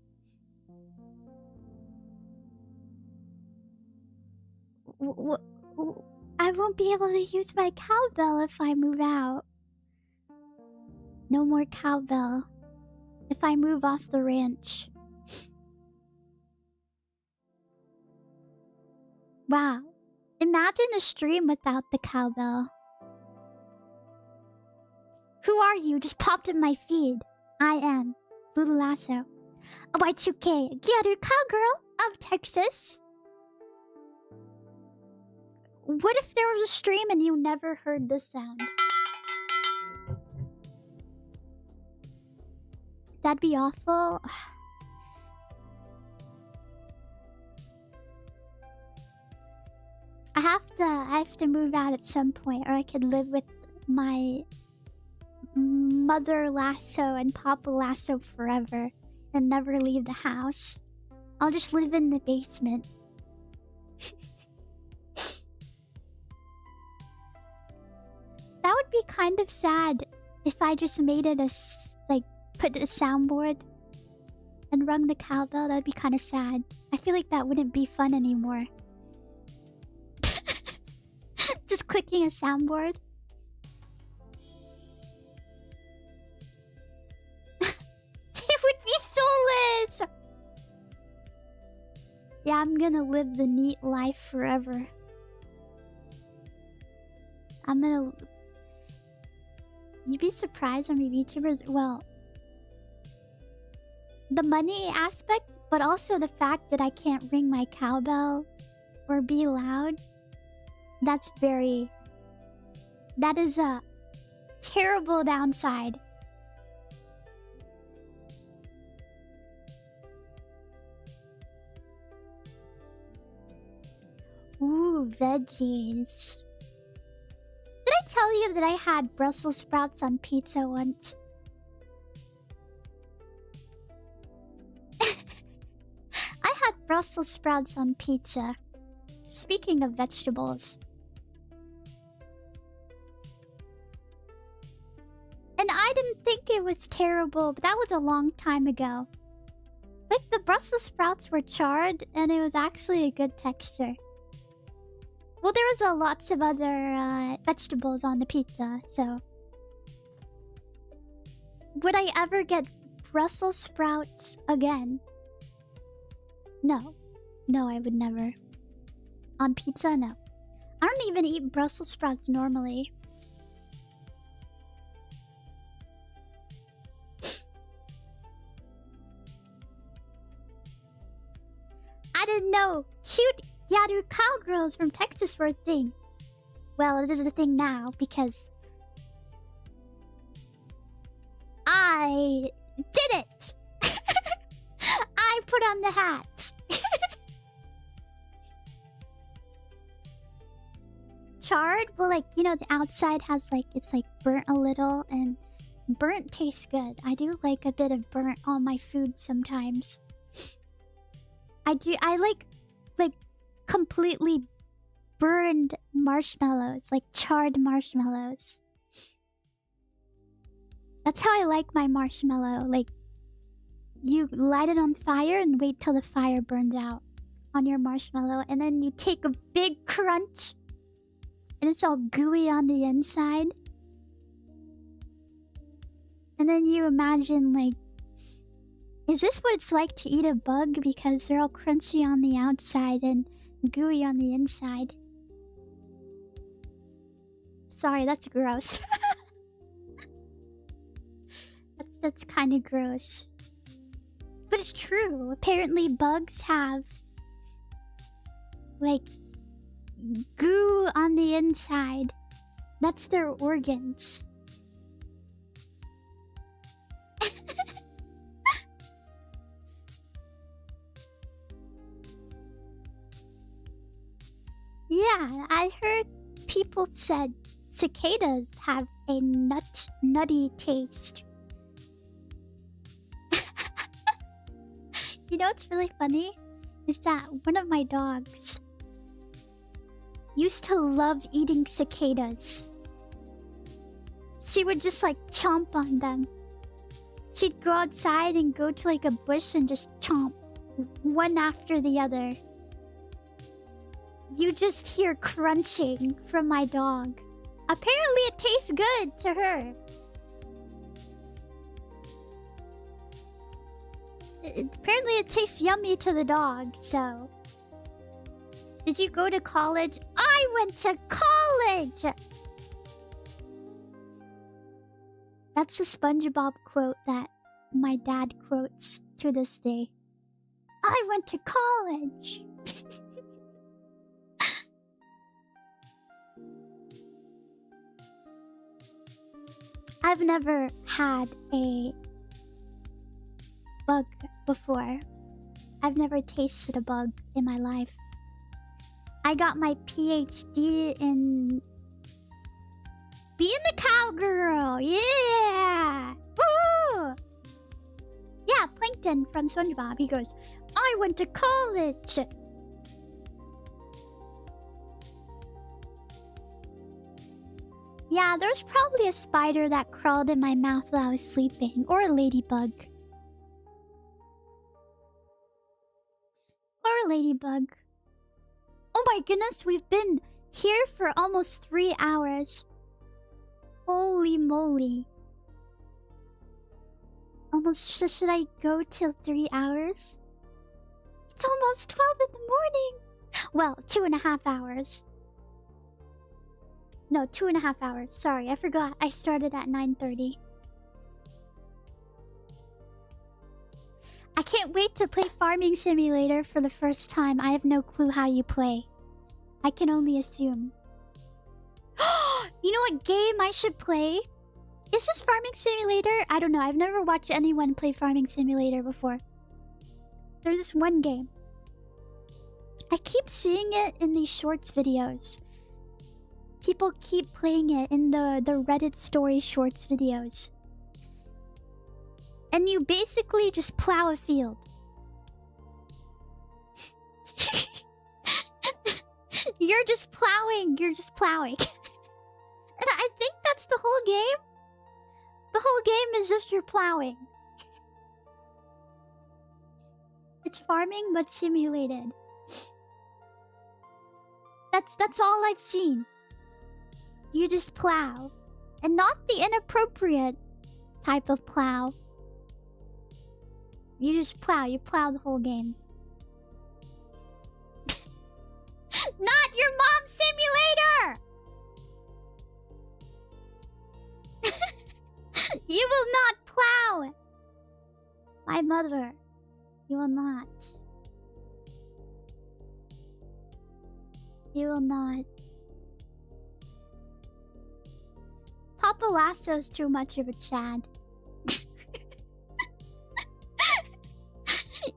Speaker 1: I won't be able to use my cowbell if I move out. No more cowbell. If I move off the ranch. Wow. Imagine a stream without the cowbell. Who are you? Just popped in my feed. I am LULULASSO, a Y2K Gyaru cowgirl of Texas. What if there was a stream and you never heard this sound? That'd be awful. I have to move out at some point, or I could live with my mother Lasso and Papa Lasso forever and never leave the house. I'll just live in the basement. That would be kind of sad if I just made it like, put a soundboard and rung the cowbell. That'd be kind of sad. I feel like that wouldn't be fun anymore. Just clicking a soundboard. It would be soulless! Yeah, I'm gonna live the neat life forever. I'm gonna... You'd be surprised how many VTubers... Well... The money aspect But also the fact that I can't ring my cowbell or be loud, that is a terrible downside. Ooh, veggies. Did I tell you that I had Brussels sprouts on pizza once? I had Brussels sprouts on pizza. Speaking of vegetables. And I didn't think it was terrible, but that was a long time ago. Like, the Brussels sprouts were charred, and it was actually a good texture. Well, there was lots of other vegetables on the pizza, so... Would I ever get Brussels sprouts again? No. No, I would never. On pizza, no. I don't even eat Brussels sprouts normally. I didn't know cute Yaru cowgirls from Texas were a thing. Well, it is a thing now because I did it! I put on the hat. Charred? Well, like, you know, the outside has like, it's like burnt a little, and burnt tastes good. I do like a bit of burnt on my food sometimes. I like completely burned marshmallows, like charred marshmallows. That's how I like my marshmallow. Like, you light it on fire and wait till the fire burns out on your marshmallow, and then you take a big crunch, and it's all gooey on the inside. And then you imagine, like, is this what it's like to eat a bug? Because they're all crunchy on the outside and gooey on the inside. Sorry, that's gross. That's kind of gross. But it's true. Apparently bugs have, like, goo on the inside. That's their organs. Yeah, I heard people said cicadas have a nutty taste. You know what's really funny? Is that one of my dogs used to love eating cicadas. She would just like chomp on them. She'd go outside and go to like a bush and just chomp one after the other. You just hear crunching from my dog. Apparently it tastes good to her. Apparently it tastes yummy to the dog, so... Did you go to college? I went to college! That's a SpongeBob quote that my dad quotes to this day. I went to college! I've never had a bug before. I've never tasted a bug in my life. I got my PhD in being a cowgirl. Yeah! Woo! Yeah, Plankton from SpongeBob. He goes, I went to college. Yeah, there's probably a spider that crawled in my mouth while I was sleeping. Or a ladybug. Or a ladybug. Oh my goodness, we've been here for almost 3 hours. Holy moly. Almost, should I go till 3 hours? It's almost 12 in the morning. Well, 2.5 hours. No, 2.5 hours. Sorry, I forgot. I started at 9:30. I can't wait to play Farming Simulator for the first time. I have no clue how you play. I can only assume. You know what game I should play? Is this Farming Simulator? I don't know. I've never watched anyone play Farming Simulator before. There's this one game. I keep seeing it in these shorts videos. People keep playing it in the Reddit story shorts videos. And you basically just plow a field. You're just plowing. You're just plowing. And I think that's the whole game. The whole game is just you're plowing. It's farming but simulated. That's all I've seen. You just plow. And not the inappropriate type of plow. You just plow. You plow the whole game. Not your mom's simulator! You will not plow! My mother. You will not. You will not. Papa Lasso's too much of a Chad.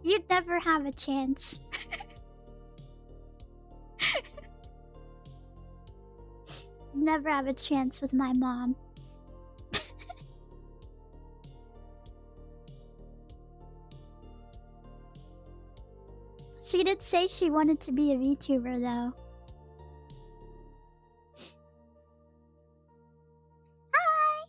Speaker 1: You'd never have a chance. Never have a chance with my mom. She did say she wanted to be a VTuber though. Hi!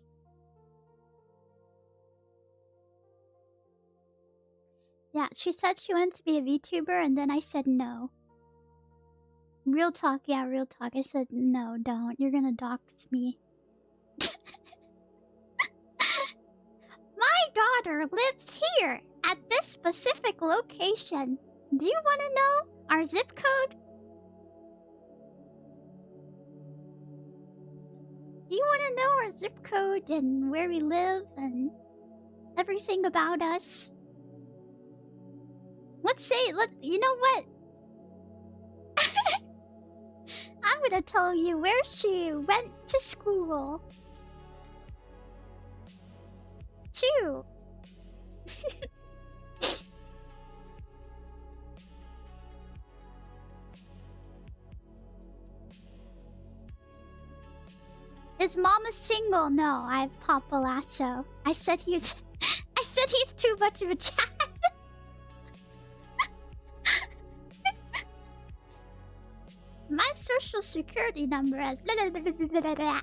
Speaker 1: Yeah, she said she wanted to be a VTuber and then I said no. Real talk, yeah, real talk. I said, no, don't. You're gonna dox me. My daughter lives here, at this specific location. Do you want to know our zip code? Do you want to know our zip code and where we live and everything about us? Let's say, you know what? I'm gonna tell you where she went to school. Chew. Is Mama single? No, I have Papa Lasso. I said he's too much of a Chad. My social security number is blah, blah, blah, blah, blah, blah.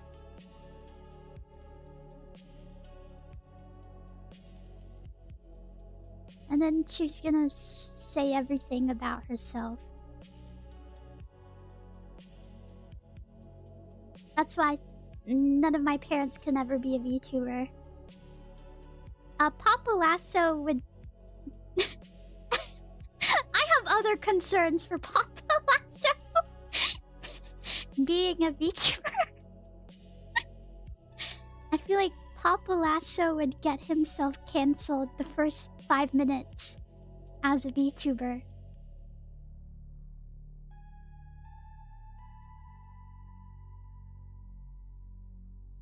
Speaker 1: And then she's gonna say everything about herself. That's why none of my parents can ever be a VTuber. Papa Lasso would... I have other concerns for Papa Lasso. Being a VTuber. I feel like Papa Lasso would get himself cancelled the first 5 minutes as a VTuber.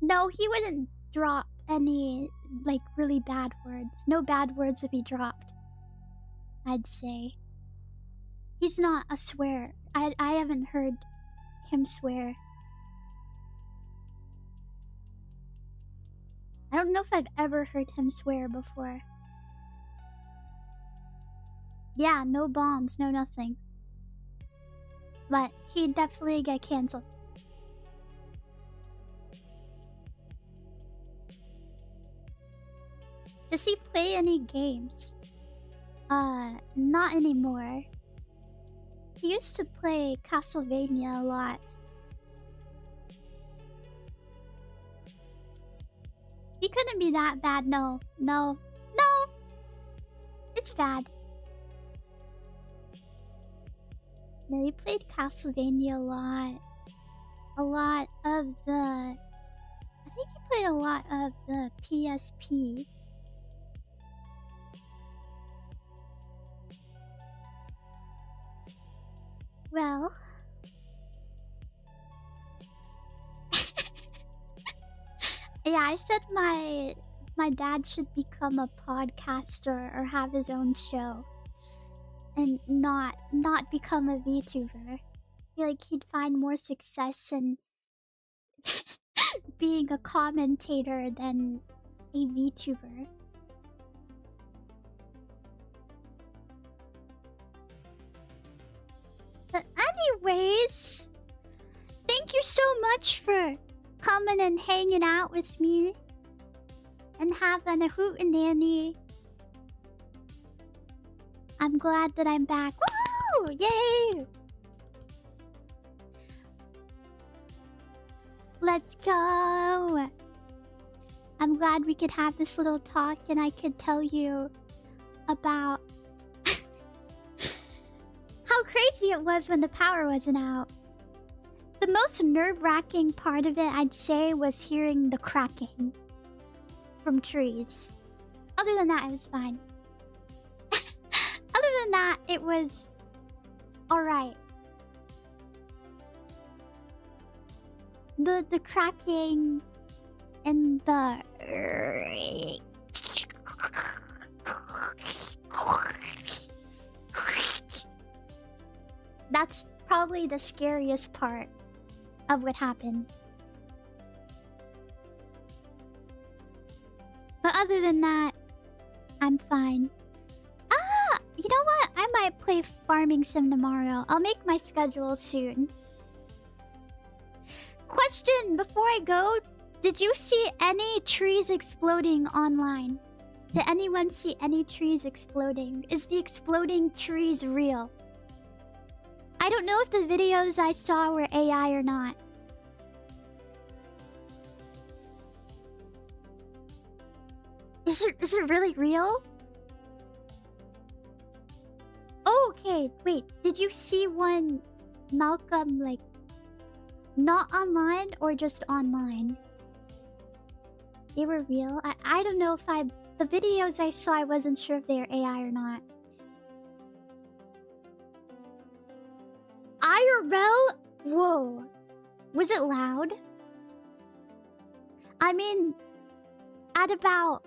Speaker 1: No, he wouldn't drop any, like, really bad words. No bad words would be dropped, I'd say. He's not a swear. I haven't heard him swear. I don't know if I've ever heard him swear before. Yeah, no bombs, no nothing. But he'd definitely get cancelled. Does he play any games? Not anymore. He used to play Castlevania a lot. He couldn't be that bad, no. No. No! It's bad. No, he played Castlevania a lot. A lot of the... I think he played a lot of the PSP. Well, yeah, I said my dad should become a podcaster or have his own show and not become a VTuber. I feel like he'd find more success in being a commentator than a VTuber. But anyways, thank you so much for coming and hanging out with me and having a hootenanny. I'm glad that I'm back. Woo! Yay! Let's go! I'm glad we could have this little talk and I could tell you about how crazy it was when the power wasn't out. The most nerve-wracking part of it, I'd say, was hearing the cracking from trees. Other than that, it was fine. Other than that, it was alright. The cracking and the that's probably the scariest part of what happened. But other than that, I'm fine. Ah! You know what? I might play Farming Sim tomorrow. I'll make my schedule soon. Question before I go. Did you see any trees exploding online? Did anyone see any trees exploding? Is the exploding trees real? I don't know if the videos I saw were AI or not. Is it really real? Oh, okay. Wait, did you see one, Malcolm, like, not online or just online? They were real? I don't know if the videos I saw, I wasn't sure if they were AI or not. IRL? Whoa. Was it loud? I mean, at about,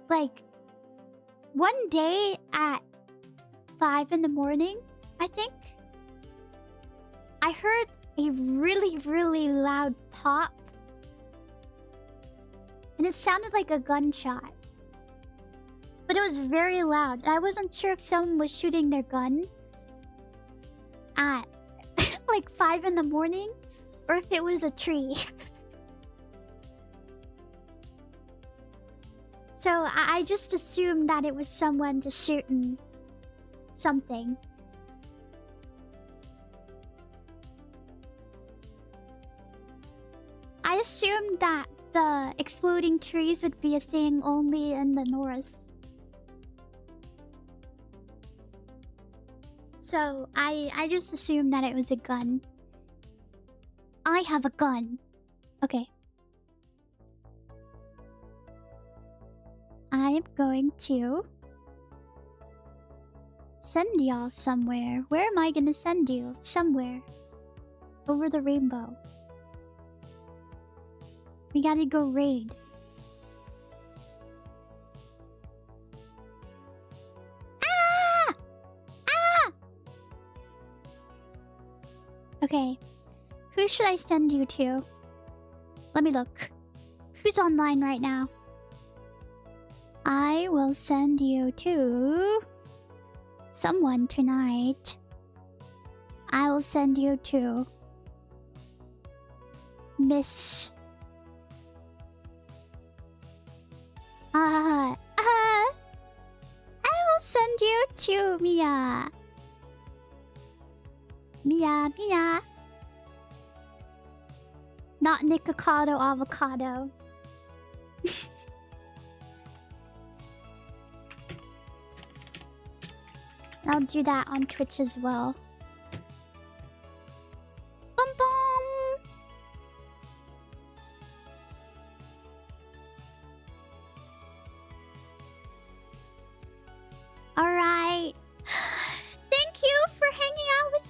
Speaker 1: like, one day at 5 in the morning, I think, I heard a really, really loud pop. And it sounded like a gunshot. But it was very loud. And I wasn't sure if someone was shooting their gun at like 5 in the morning or if it was a tree. So I just assumed that it was someone just shooting something. I assumed that the exploding trees would be a thing only in the north. So I just assumed that it was a gun. I have a gun. Okay. I am going to send y'all somewhere. Where am I gonna send you? Somewhere. Over the rainbow. We gotta go raid. Ah! Ah! Okay. Who should I send you to? Let me look. Who's online right now? I will send you to someone tonight. I will send you to Miss I will send you to Mia. Mia. Not Nikocado Avocado. I'll do that on Twitch as well. Bum bum! Alright. Thank you for hanging out with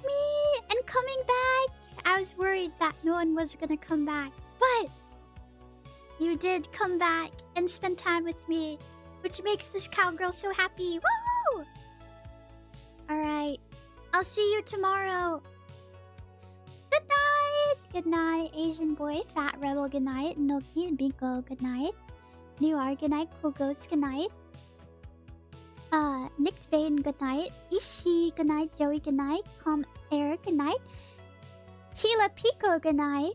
Speaker 1: I was worried that no one was gonna come back. But you did come back and spend time with me, which makes this cowgirl so happy. Woo! Alright. I'll see you tomorrow. Good night! Good night, Asian boy, fat rebel, good night. Noki and Binko, good night. New R, good night. Cool Ghost, good night. Nick Vane, good night. Ishi, good night. Joey, good night. Calm Air, good night. Tila Pico, good night.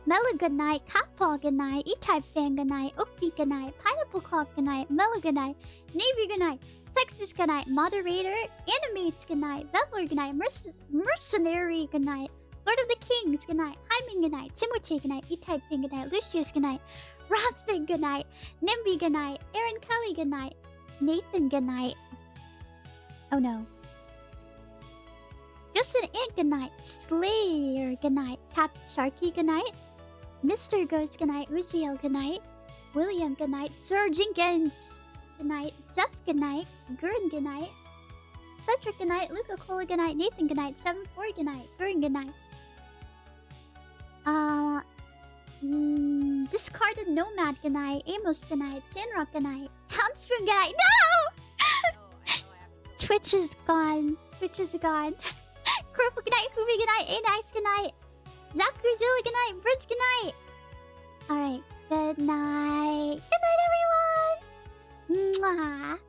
Speaker 1: Mela, good night. Catball, good night. E-Type Fan, good night. Oakby, good night. Pineapple Clock, good night. Mela, good night. Navy, good night. Texas, good night. Moderator, Animates, good night. Veveler, good night. Mercenary, good night. Lord of the Kings, good night. Hyman, good night. Timothy, good night. E-Type Fan, good night. Lucius, good night. Rostin, good night. Nimby, good night. Aaron Kelly, good night. Nathan, good night. Oh no. Justin Ant, good night. Slayer, good night. Cap Sharky, good night. Mr. Ghost, good night. Uziel, good night. William, good night. Sir Jenkins, good night. Zeph, good night. Gurren, good night. Cedric, good night. Luca Cola, good night. Nathan, good night. 7-4, good night. Gurren, good night. Discarded Nomad, good night. Amos, good night. Sandrock, good night. Townspoon, good night. No! Twitch is gone. Twitch is gone. Purple, good night. Hoovy, good night. Anax, good night. Zach Cruzilla, good night. Bridge, good night. Alright, good night. Good night, everyone. Mwah.